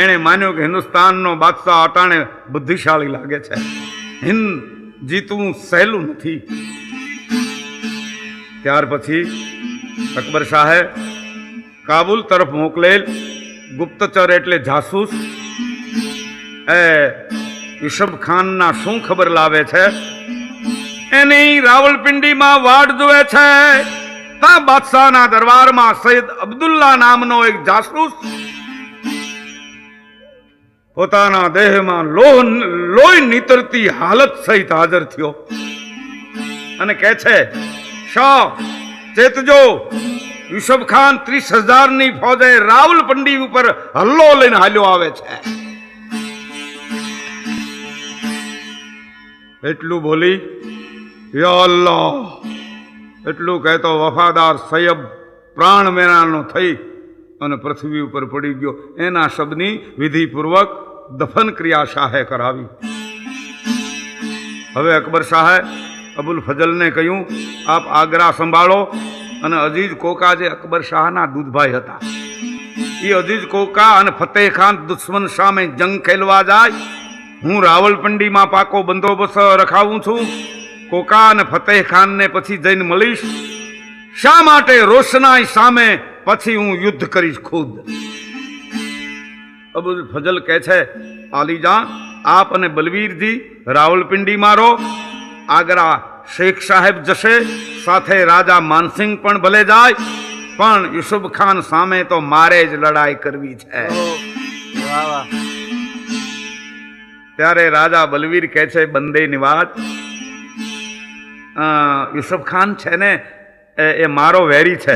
Speaker 1: એને માન્યું કે હિન્દુસ્તાનનો બાદશાહ અટાણે બુદ્ધિશાળી લાગે છે, હિન્દ જીતવું સહેલું નથી. ત્યાર પછી અકબર શાહે કાબુલ તરફ મોકલેલ ગુપ્તચર એટલે જાસૂસ યુસુફ ખાનના શું ખબર લાવે છે એની રાવલપિંડીમાં વાડ જોવે છે. તા બાદશાહના દરબારમાં સૈયદ અબ્દુલ્લા નામનો એક જાસૂસ પોતાના દેહમાં લોહી નીતરતી હાલત સહિત હાજર થયો અને કહે છે, શાહ ચેતજો, યુસુફ ખાન 30,000ની ફોજે રાવલપિંડી ઉપર હલ્લો લઈને હાલ્યો આવે છે. એટલું બોલી યા અલ્લાહ એટલું કહેતો વફાદાર સૈયબ પ્રાણ મેનાનો થઈ અને પૃથ્વી ઉપર પડી ગયો. એના શબની વિધિપૂર્વક દફન ક્રિયા શાહે કરાવી. હવે અકબર શાહે અબુલ ફઝલને કહ્યું આપ આગ્રા સંભાળો અને અજીઝ કોકા જે અકબર શાહના દૂધભાઈ હતા એ અજીઝ કોકા અને ફતેહ ખાન દુશ્મન સામે જંગ ખેલવા જાય હું રાવલપિંડીમાં પાકો બંદોબસ્ત રખાવું છું કોકા અને ફતેહ ખાનને પછી જઈને મળીશ શા માટે રોશનાઈ સામે પછી હું યુદ્ધ કરીશ ખુદ અબુલ ફઝલ કહે છે આલીજા આપ અને બલવીરજી રાવલપિંડીમાં રહો આગ્રા શેખ સાહેબ જશે સાથે રાજા માનસિંહ પણ ભલે જાય પણ યુસુફ ખાન સામે તો મારે જ લડાઈ કરવી છે ત્યારે રાજા બલવીર કહે છે બંદે નિવાજ યુસુફ ખાન છે ને એ મારો વેરી છે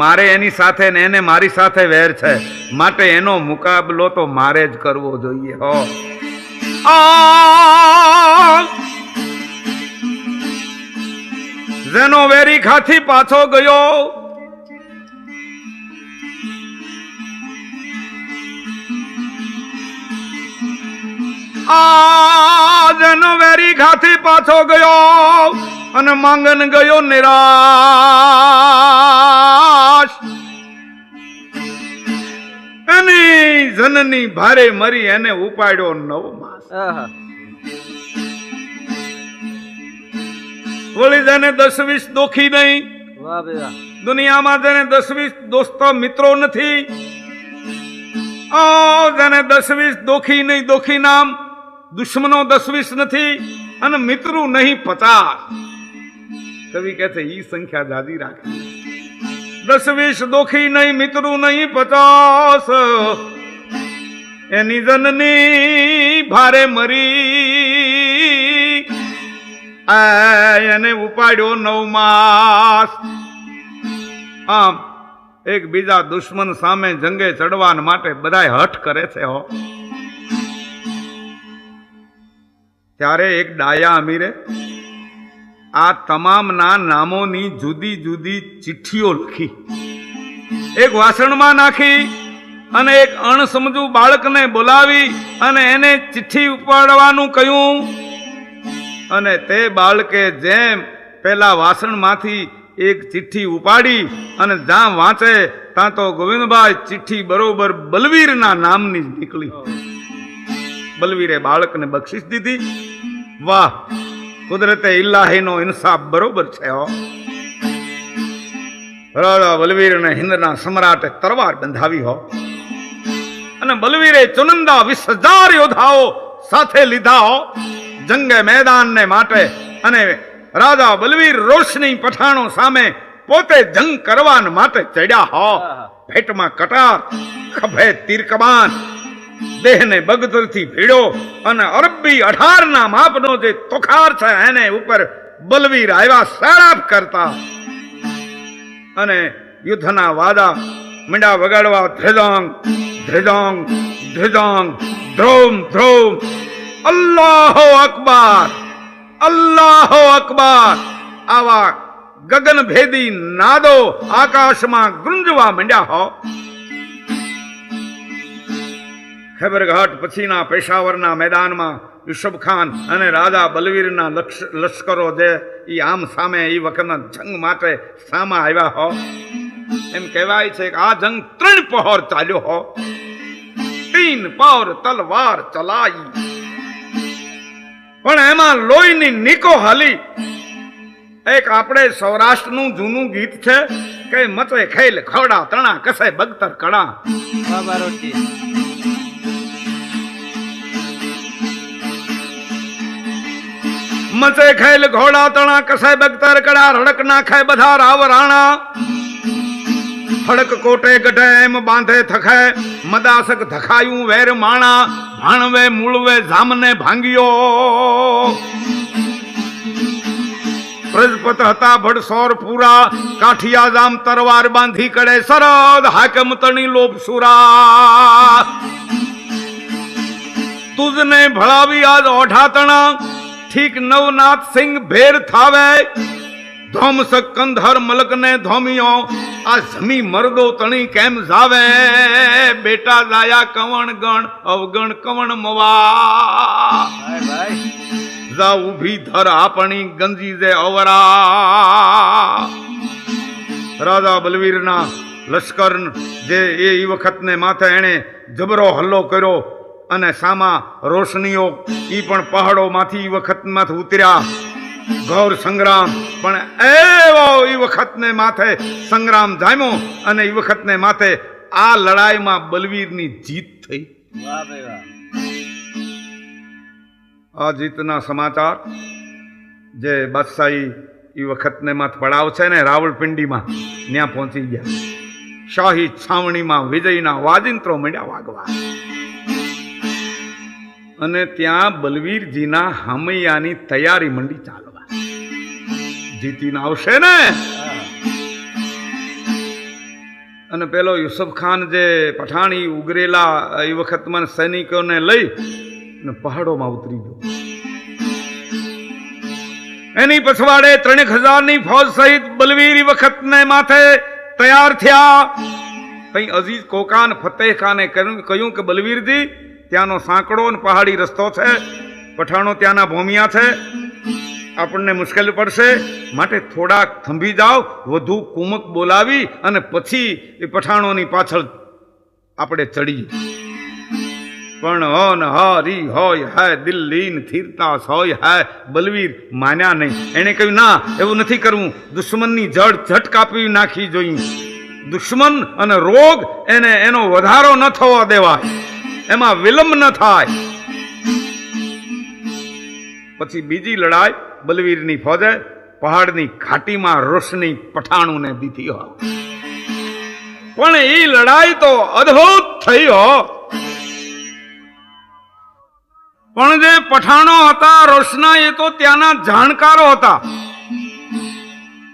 Speaker 1: મારે એની સાથે ને એને મારી સાથે વેર છે માટે એનો મુકાબલો તો મારે જ કરવો જોઈએ હો જેનો વેરી ખાથી પાછો ગયો જેનો વેરી ખાથી પાછો ગયો અને માંગન ગયો નિરાશ એની જનની ભારે મરી એને ઉપાડ્યો 9 માસ વળી જેને 10-20 દોખી નહીં દુનિયામાં જેને 10-20 દોસ્તો મિત્રો નથી જેને 10-20 દોખી નહીં દોખી નામ દુશ્મનો 10-20 નથી અને મિત્રો નહીં 50 કવિ કહે છે ઈ સંખ્યા જાજી રાખે 10-20 દોખી નહીં મિત્રો નહીં 50 એની જનની ભારે મરી એને ઉપાડ્યો 9 માસ આમ એક બીજા દુશ્મન સામે જંગે ચડવા માટે બધાય હઠ કરે છે હો ત્યારે એક ડાયા અમીરે આ તમામના નામોની જુદી જુદી ચિઠ્ઠીઓ લખી એક વાસણમાં નાખી અને એક અણસમજુ બાળકને બોલાવી અને એને ચિઠ્ઠી ઉપાડવાનું કહ્યું અને તે બાળકે જેમ પેલા વાસણમાંથી એક ચિઠ્ઠી ઉપાડી અને જ્યાં વાંચે ત્યાં તો ગોવિંદભાઈ ચિઠ્ઠી બરોબર બલવીરના નામની જ નીકળી બલવીરે બાળકને બક્ષિસ દીધી વાહ કુદરતે ઇલાહીનો ઇન્સાફ બરોબર છે હો રાજા બલવીરને હિંદના સમ્રાટે તરવાર બંધાવી હો અને બલવીરે ચુનંદા 20,000 યોદ્ધાઓ સાથે લીધા હો જંગે મેદાનને માટે અને રાજા બલવીર રોશની પઠાણો સામે પોતે જંગ કરવા માટે ચડ્યા હો ભેટમાં કટાર ખભે તીર કમાન દેહને બગદરથી ભીડો અને અરબી 18 ના માપનો જે તોખાર છે એને ઉપર બલવીર આવ્યા સરાપ કરતા અને યુદ્ધના વાદા મીંડા વગાડવા ધ્રજાંગ ધ્રજાંગ ધ્રજાંગ ધ્રોમ ધ્રોમ અલ્લાહુ અકબર અલ્લાહુ અકબર આવા ગગનભેદી નાદો આકાશમાં ગુંજવા માંડ્યા હો ખૈબરઘાટ પછીના પેશાવરના મેદાનમાં યુસુફ ખાન અને રાજા બલવીરના લશ્કરો જે ઈ આમ સામે એ વખતના જંગ માટે સામા આવ્યા હો એમ કહેવાય છે કે આ જંગ 3 પહોર ચાલ્યો હો 3 પહોર તલવાર ચલાઈ પણ એમાં લોહીની નીકો હાલી એક આપણે સૌરાષ્ટ્રનું જૂનું ગીત છે કે મચે ખેલ ખવડા તણા કસે બગતર કણા મચે ખેલ ઘોડા તણા કસે બગતર કડા રડક નાખે બધા રાવ રાણા હડક કોટે ગઢે એમ બાંધે થખે મદાસક ધખાયું વેર માણા ભાણવે મૂળવે જામને ભાંગ્યો પ્રજપત હતા ભડસોર પૂરા કાઠિયા જામ તરવાર બાંધી કડે સરદ હાકમ તણી લોભ સુરા તુજને ભળાવી આજ ઓઢાતણા ઠીક નવનાથ સિંહ ભેર થાવે ધોમ કંધર મલક ને ધોમિયો આ જમી મરદો તણી કેમ જાવે બેટા જાયા કવણ ગણ અવગણ કવણ મવા જા ઉભી ધર આપણી ગંજી જે અવરા. રાજા બલવીરના લશ્કર જે એ વખતને માથે એણે જબરો હલ્લો કર્યો અને સામા રોશનીઓ ઈ પણ પહાડોમાંથી વખતમાંથી ઉતર્યા. ઘોર સંગ્રામ, પણ એવો એ વખતને માથે સંગ્રામ જામ્યો અને એ વખતને માથે આ લડાઈમાં બલવીરની જીત થઈ. આ જીતના સમાચાર જે બાદશાહી એ વખતને માથ પડાવ છે ને રાવળપિંડીમાં ત્યાં પહોંચી ગયા. શાહી છાવણીમાં વિજયના વાજિંત્રો મંડ્યા વાગવા અને ત્યાં બલવીરજીના હામૈયાની તૈયારી મંડી ચાલવા. જીતીને આવશે ને. અને પેલો યુસુફ ખાન જે પઠાણી ઉગરેલા એ વખતમાં સૈનિકોને લઈ ને પહાડોમાં ઉતરી ગયો. એની પછવાડે 3000ની ફૌજ સહિત બલવીર વખતને માથે તૈયાર થયા. કઈ અઝીઝ કોકાન ફતેહ ખાને કહ્યું કે બલવીરજી ત્યાંનો સાંકડો અને પહાડી રસ્તો છે, પઠાણો ત્યાંના ભૂમિયા છે, આપણને મુશ્કેલ પડશે, માટે થોડાક થંભી જાઓ, વધુ કુમક બોલાવી અને પછી એ પઠાણોની પાછળ આપણે ચડીએ. પણ હોન હારી હોય હે દિલ્હીન થીરતા સોય હે. બલવીર માન્યા નહીં. એને કહ્યું ના, એવું નથી કરવું, દુશ્મનની જડ ઝટ કાપી નાખી જોઈએ. દુશ્મન અને રોગ એનો વધારો ન થવા દેવાય, એમાં વિલંબ ન થાય. પછી બીજી લડાઈ બલવીરની ફોજે પહાડની ઘાટીમાં રોશની પઠાણુને દીધી હો. પણ એ લડાઈ તો અદ્ભુત થઈ હો. પણ જે પઠાણો હતા રોશના, એ તો ત્યાંના જાણકારો હતા.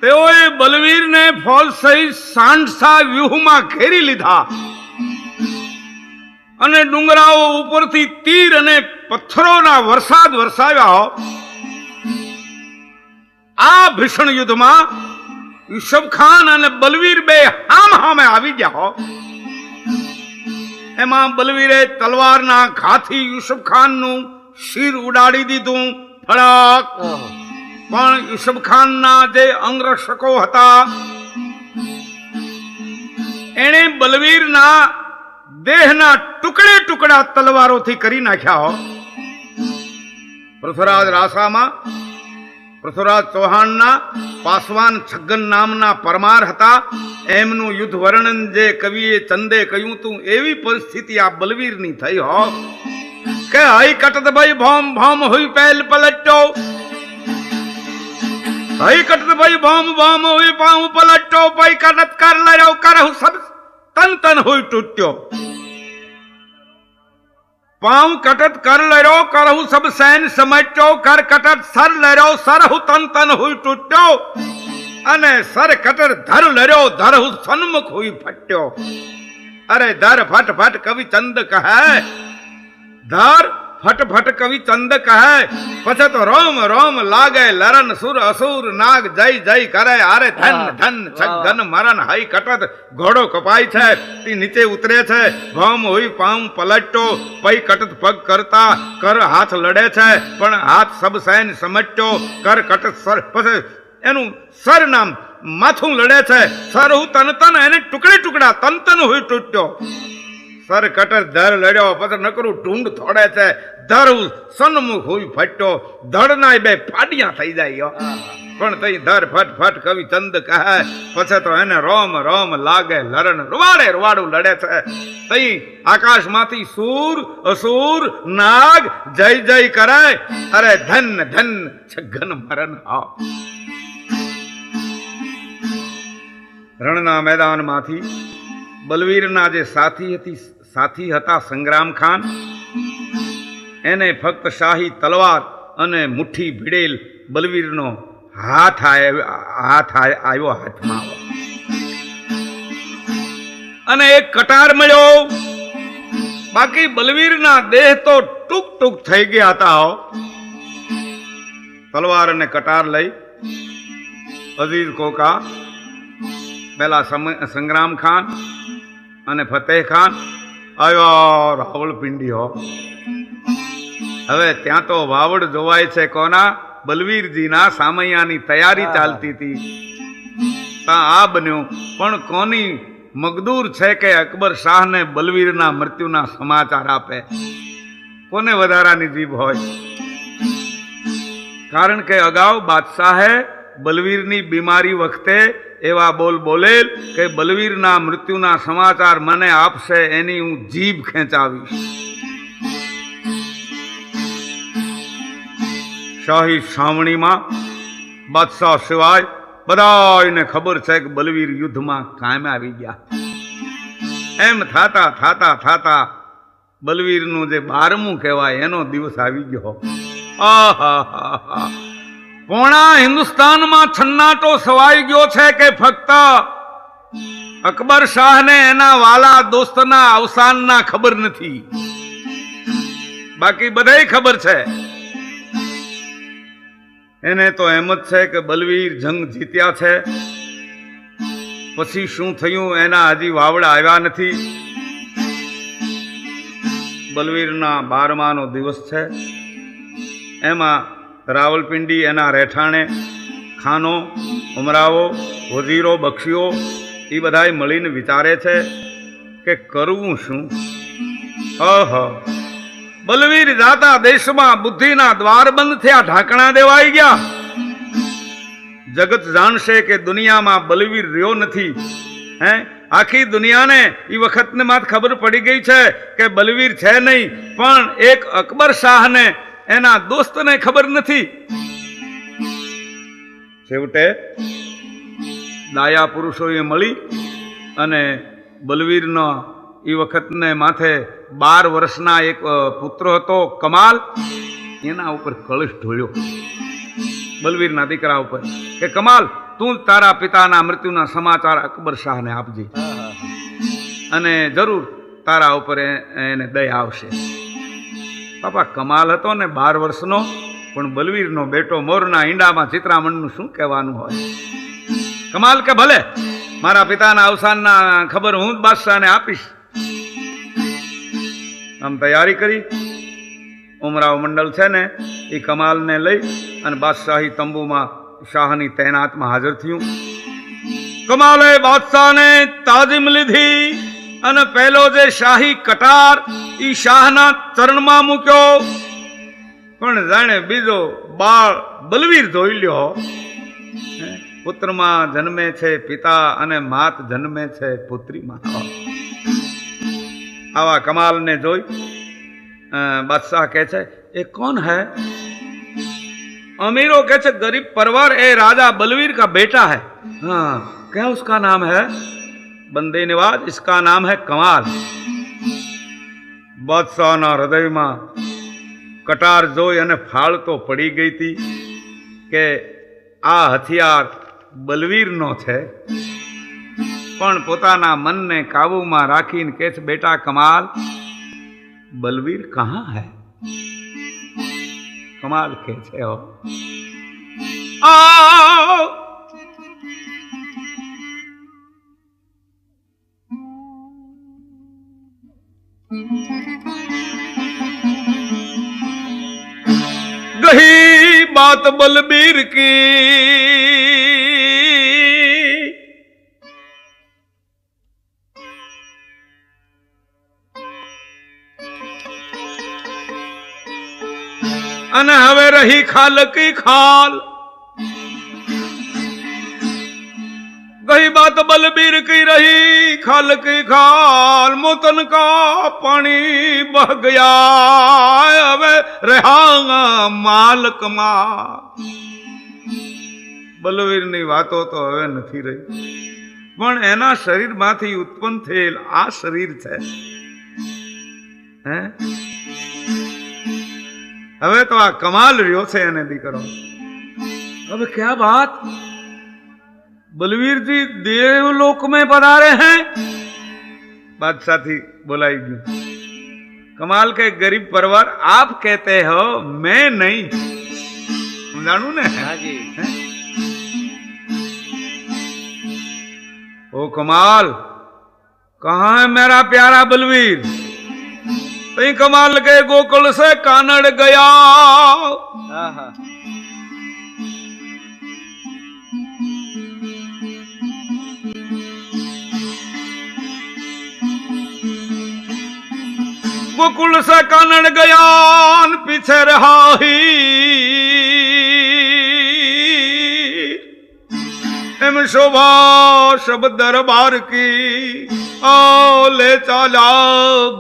Speaker 1: તેઓએ બલવીરને ફૌજ સહિત સાંડસા વ્યૂહમાં ઘેરી લીધા અને ડુંગરાઓ ઉપરથી તીર અને પથ્થરોના વરસાદ વરસાવ્યા. આ ભીષણ યુદ્ધમાં યુસુફ ખાન અને બલવીર બે હામ હામે આવી ગયા. એમાં બલવીરે તલવારના ઘાથી યુસુફ ખાનનું શિર ઉડાડી દીધું ફળક. પણ યુસુફ ખાનના જે અંગરક્ષકો હતા એણે બલવીરના દેહના ટુકડે ટુકડા તલવારોથી કરી નાખ્યા. પૃથ્વીરાજ રાસામાં પૃથ્વીરાજ ચૌહાણના પાસવાન છગન નામના પરમાર હતા. એમનું યુદ્ધ વર્ણન જે કવિએ ચંદે કહ્યું તું, એવી પરિસ્થિતિ આ બલવીરની થઈ હો કે હઈ કટત ભાઈ ભોમ ભોમ હોય પહેલ પલટો, હઈ કટત ભાઈ ભોમ ભોમ હોય પાઉ પલટો, પઈ કટત કર લડ્યો કરહુ સબ તન તન હોય તૂટ્યો. पांव कटत कर लड़ो करहु सब सैन समटो, कर कटत सर लड़ो सरहु तन तन हुई टूट्यो, अने सर कटर धर लड़ो धरहु सन्मुख हुई फट्यो. अरे धर फट फट कवि चंद कहे, धर फट फट कवि चंद कहे, पछे तो रोम रोम लागे लरन सुर असुर नाग जय जय करे. अरे धन धन छगन मरण हई कटत घोड़ो कपाई छे ती नीचे उतरे छे, भौम हुई पांव पलटो, पई कटत पग करता कर हाथ लड़े छे, पण हाथ सब सैन समटो, कर कटत सर पछे एनु सर नाम माथुं लड़े छे, सर हु तन तन एने टुकड़े टुकड़ा तन तन हुई टूट्यो. सर कटर धर लड़ो पछे नकरू ढूंढ थोड़े छे, धर सन्मुख हुई फट्यो, धड़ना बे फाडिया थई जाय. पण तई धर फट फट कवि चंद कहे, पछे तो एने रोम रोम लागे लरण रुवाड़े रुवाड़ू लड़े छे. तई आकाश माथी सूर असुर नाग जय जय करे. अरे धन धन छगन मरण हा. રણના મેદાનમાંથી બલવીરના જે સાથી હતા સંગ્રામ ખાન, એને ફક્ત શાહી તલવાર અને મુઠ્ઠી ભીડેલ બલવીરનો હાથ આવ્યો હાથમાં, અને એક કટાર મળ્યો. બાકી બલવીરના દેહ તો ટૂંક ટૂંક થઈ ગયા હતા. તલવાર અને કટાર લઈ અઝીઝ કોકા પેલા સંગ્રામ ખાન અને ફતેહ ખાન આવ્યો રાવળપિંડી. હવે ત્યાં તો વાવડ જોવાય છે કોના? બલવીરજીના સામૈયાની તૈયારી ચાલતી હતી. આ બન્યું. પણ કોની મગદૂર છે કે અકબર શાહને બલવીરના મૃત્યુના સમાચાર આપે? કોને વધારાની જીભ હોય? કારણ કે અગાઉ બાદશાહે બલવીરની બીમારી વખતે એવા બોલ બોલેલ કે બલવીરના મૃત્યુના સમાચાર મને આપશે એની હું જીભ ખેંચાવીશ. શાહી છાવણીમાં બાદશાહ સિવાય બધાને ખબર છે કે બલવીર યુદ્ધમાં કામે આવી ગયા. એમ થાતા થાતા થાતા બલવીરનું જે 12મું કહેવાય એનો દિવસ આવી ગયો. આહા, પોણા હિન્દુસ્તાનમાં છન્નાટો સવાઈ ગયો છે કે ફક્ત અકબર શાહને એના વાલા દોસ્તના અવસાનના ખબર નથી, બાકી બધાય ખબર છે. એને તો એમ જ છે કે બલવીર જંગ જીત્યા છે. પછી શું થયું એના હજી વાવડા આવ્યા નથી. બલવીરના 12માનો દિવસ છે. એમાં રાવલપિંડી એના રહેઠાણે ખાનો, ઉમરાવો, વજીરો, બક્ષીઓ એ બધાય મળીને વિચારે છે કે કરવું શું. બલવીર જાતા દેશમાં બુદ્ધિના દ્વાર બંધ થયા, ઢાંકણા દેવાઈ ગયા. જગત જાણશે કે દુનિયામાં બલવીર રહ્યો નથી. આખી દુનિયાને એ વખતને માત ખબર પડી ગઈ છે કે બલવીર છે નહીં, પણ એક અકબર શાહને એના દોસ્તને ખબર નથી. છેવટે ડાયા પુરુષોએ મળી અને બલવીરનો એ વખતને માથે 12 વર્ષના એક પુત્ર હતો કમાલ, એના ઉપર કળશ ઢોળ્યો બલવીરના દીકરા ઉપર કે કમાલ તું તારા પિતાના મૃત્યુના સમાચાર અકબર શાહને આપજે અને જરૂર તારા ઉપર એને દયા આવશે. બાપા કમાલ હતો ને 12 વર્ષનો, પણ બલવીરનો બેટો મોરના ઈંડામાં ચિત્રામણનું શું કહેવાનું હોય. કમાલ કે ભલે મારા પિતાના અવસાનના ખબર હું જ બાદશાહને આપીશ. આમ તૈયારી કરી. ઉમરાવ મંડળ છે ને એ કમાલને લઈ અને બાદશાહી તંબુમાં શાહની તૈનાતમાં હાજર થયું. કમાલે બાદશાહને તાજીમ લીધી અને પહેલો જે શાહી કટાર ઈ શાહના ચરણમાં મૂક્યો. પણ જાણે બીજો બાળ બલવીર જોઈ લ્યો. પુત્રમાં જન્મે છે પિતા અને માત જન્મે છે પુત્રીમાં. આવા કમાલને જોઈ बादशाह कहे छे ये कौन है? अमीरों कहे छे गरीब परवर ए राजा बलवीर का बेटा है। हाँ, क्या उसका नाम है? बंदे नवाज, इसका नाम है कमाल। बादशाह ना हृदय में कटार जोई अने फाळ तो पड़ी गई थी के आ हथियार बलवीर नो छे, पण पोताना मन ने काबू में राखीने कहे छे बेटा कमाल बलवीर कहाँ है? कमाल कहे छे हो आओ गही बात बलबीर की अने हवे रही खाल की खाल। गई बात बलबीर की रही खाल की खाल। मोतन का पानी बह गया हवे रहा माल कमाल। बलवीर नी वातो तो हवे नथी रही, पण एना शरीर मांथी उत्पन्न थયેલ आ शरीर छे हैं। હવે તો આ કમાલ રહ્યો છે એને દીકરો। હવે क्या बात, बलवीर जी देवलोक में पधारे हैं? बादशाह थी बोलाई गई। कमाल के गरीब परवर आप कहते हो, मैं नहीं। जानू ने? हाँ जी। ओ कमाल, कहाँ है मेरा प्यारा बलवीर? तई कमाल के गोकुल से कानड़ गया। गोकुल से कानड़ गया पीछे रहा ही एम शोभा सब दरबार की ओ ले चाला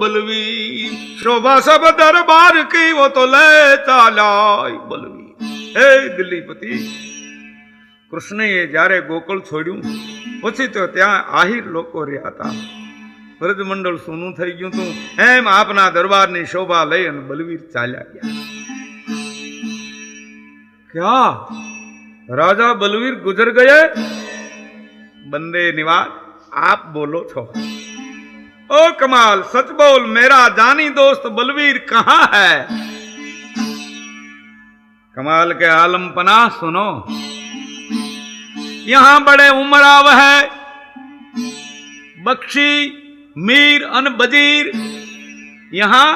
Speaker 1: बलवीर। शोभा सब दरबार की वो तो ले चाला बलवीर। हे दिल्लीपति कृष्ण ये जारे गोकुल छोड़ू पछी तो त्या आहिर लोको रह्या था। ब्रजमंडल सोनू थई गयुं तू एम आपना दरबार नी शोभा लई अने बलवीर चाल्या गया। क्या राजा बलवीर गुजर गए? बंदे निवाज आप बोलो छो। ओ कमाल सच बोल मेरा जानी दोस्त बलवीर कहाँ है? कमाल के आलम पनाह सुनो। यहां बड़े उमराव है बख्शी मीर अन बजीर। यहां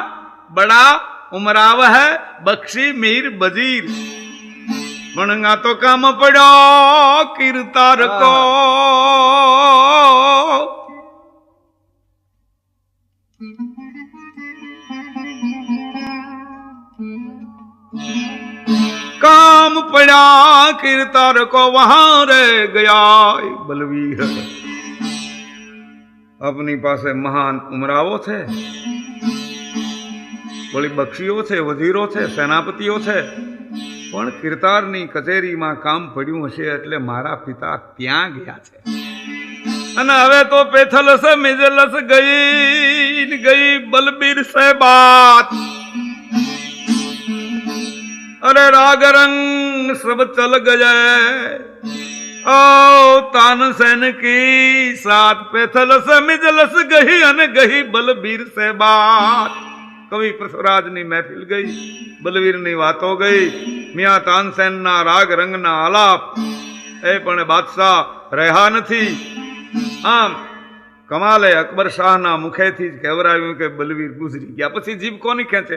Speaker 1: बड़ा उमराव है बख्शी मीर बजीर। बनगा तो काम पड़ो किरतार को काम पड़ा किरतार को वहां रह गया बलवीर। अपनी पासे महान उमरावो थे बोली बख्शीओ छे वजीरो छे सेनापतिओ छे पण किरतारनी कचेरीमां काम पड्યું હશે એટલે મારા પિતા ત્યાં ગયા છે। અને હવે તો પેથલસ મિજલસ ગઈ બલબીર से बात। अरे राग रंग सब चल गए ओ तानसेन की साथ पेथलस मिजलस गई अन गई बलबीर से बात। कवि पृथ्वीराज नी महफिल गई बलवीर नी वातो गई मिया तानसेन ना राग रंग ना आलाप ए पण बादशाह रहा नथी। आम कमाले अकबर शाह ना मुखे थी कहवराव्युं के बलवीर गुजरी गया। पछी जीभ कोनी खेंचे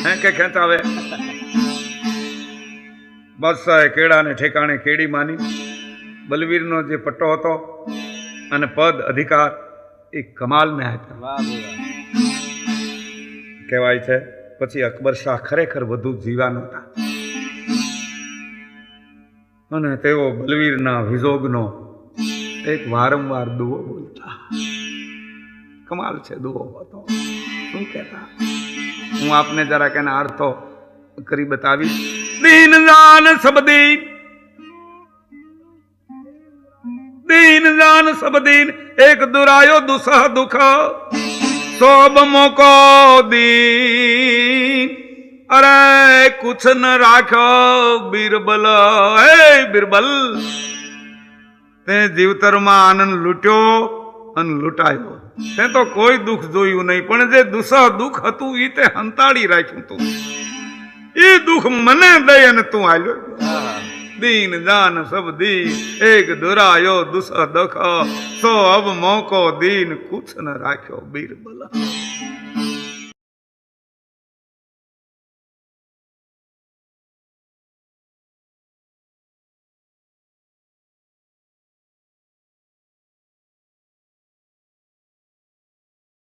Speaker 1: हैं के खेंचावे। बादशाह केड़ा ने ठेकाणे केड़ी मानी। बलवीर नो जे पट्टो हतो अने पद अधिकार एक कमाल ने आप्या कहेवाय छे। पछी अकबर शाह खरेखर वधु जीवान हता अने तेओ बलवीरना विजोगनो एक वारंवार दुओ बोलता। कमाल छे दुओ हतो शुं कहेता हूँ आपने जरा केना अर्थो करी बतावी। दीन जान सब दीन दीन जान सब दीन एक दुरायो दुसह दुख सोब मोको दीन। अरे कुछ न राखो बीरबल ए बीरबल ते जीवतर में आनंद लूट्यो अन लूटायो। ते तो कोई दुख जोयु नहीं पण जे दुसह दुख हतु ई ते हंताड़ी राख्युं तू। ई दुख मने दे अने तू आल्यो। दीन जान सब दीन एक दुरायो दुसह दुख सो अब मोको दीन कुछ न राख्यो बीरबल।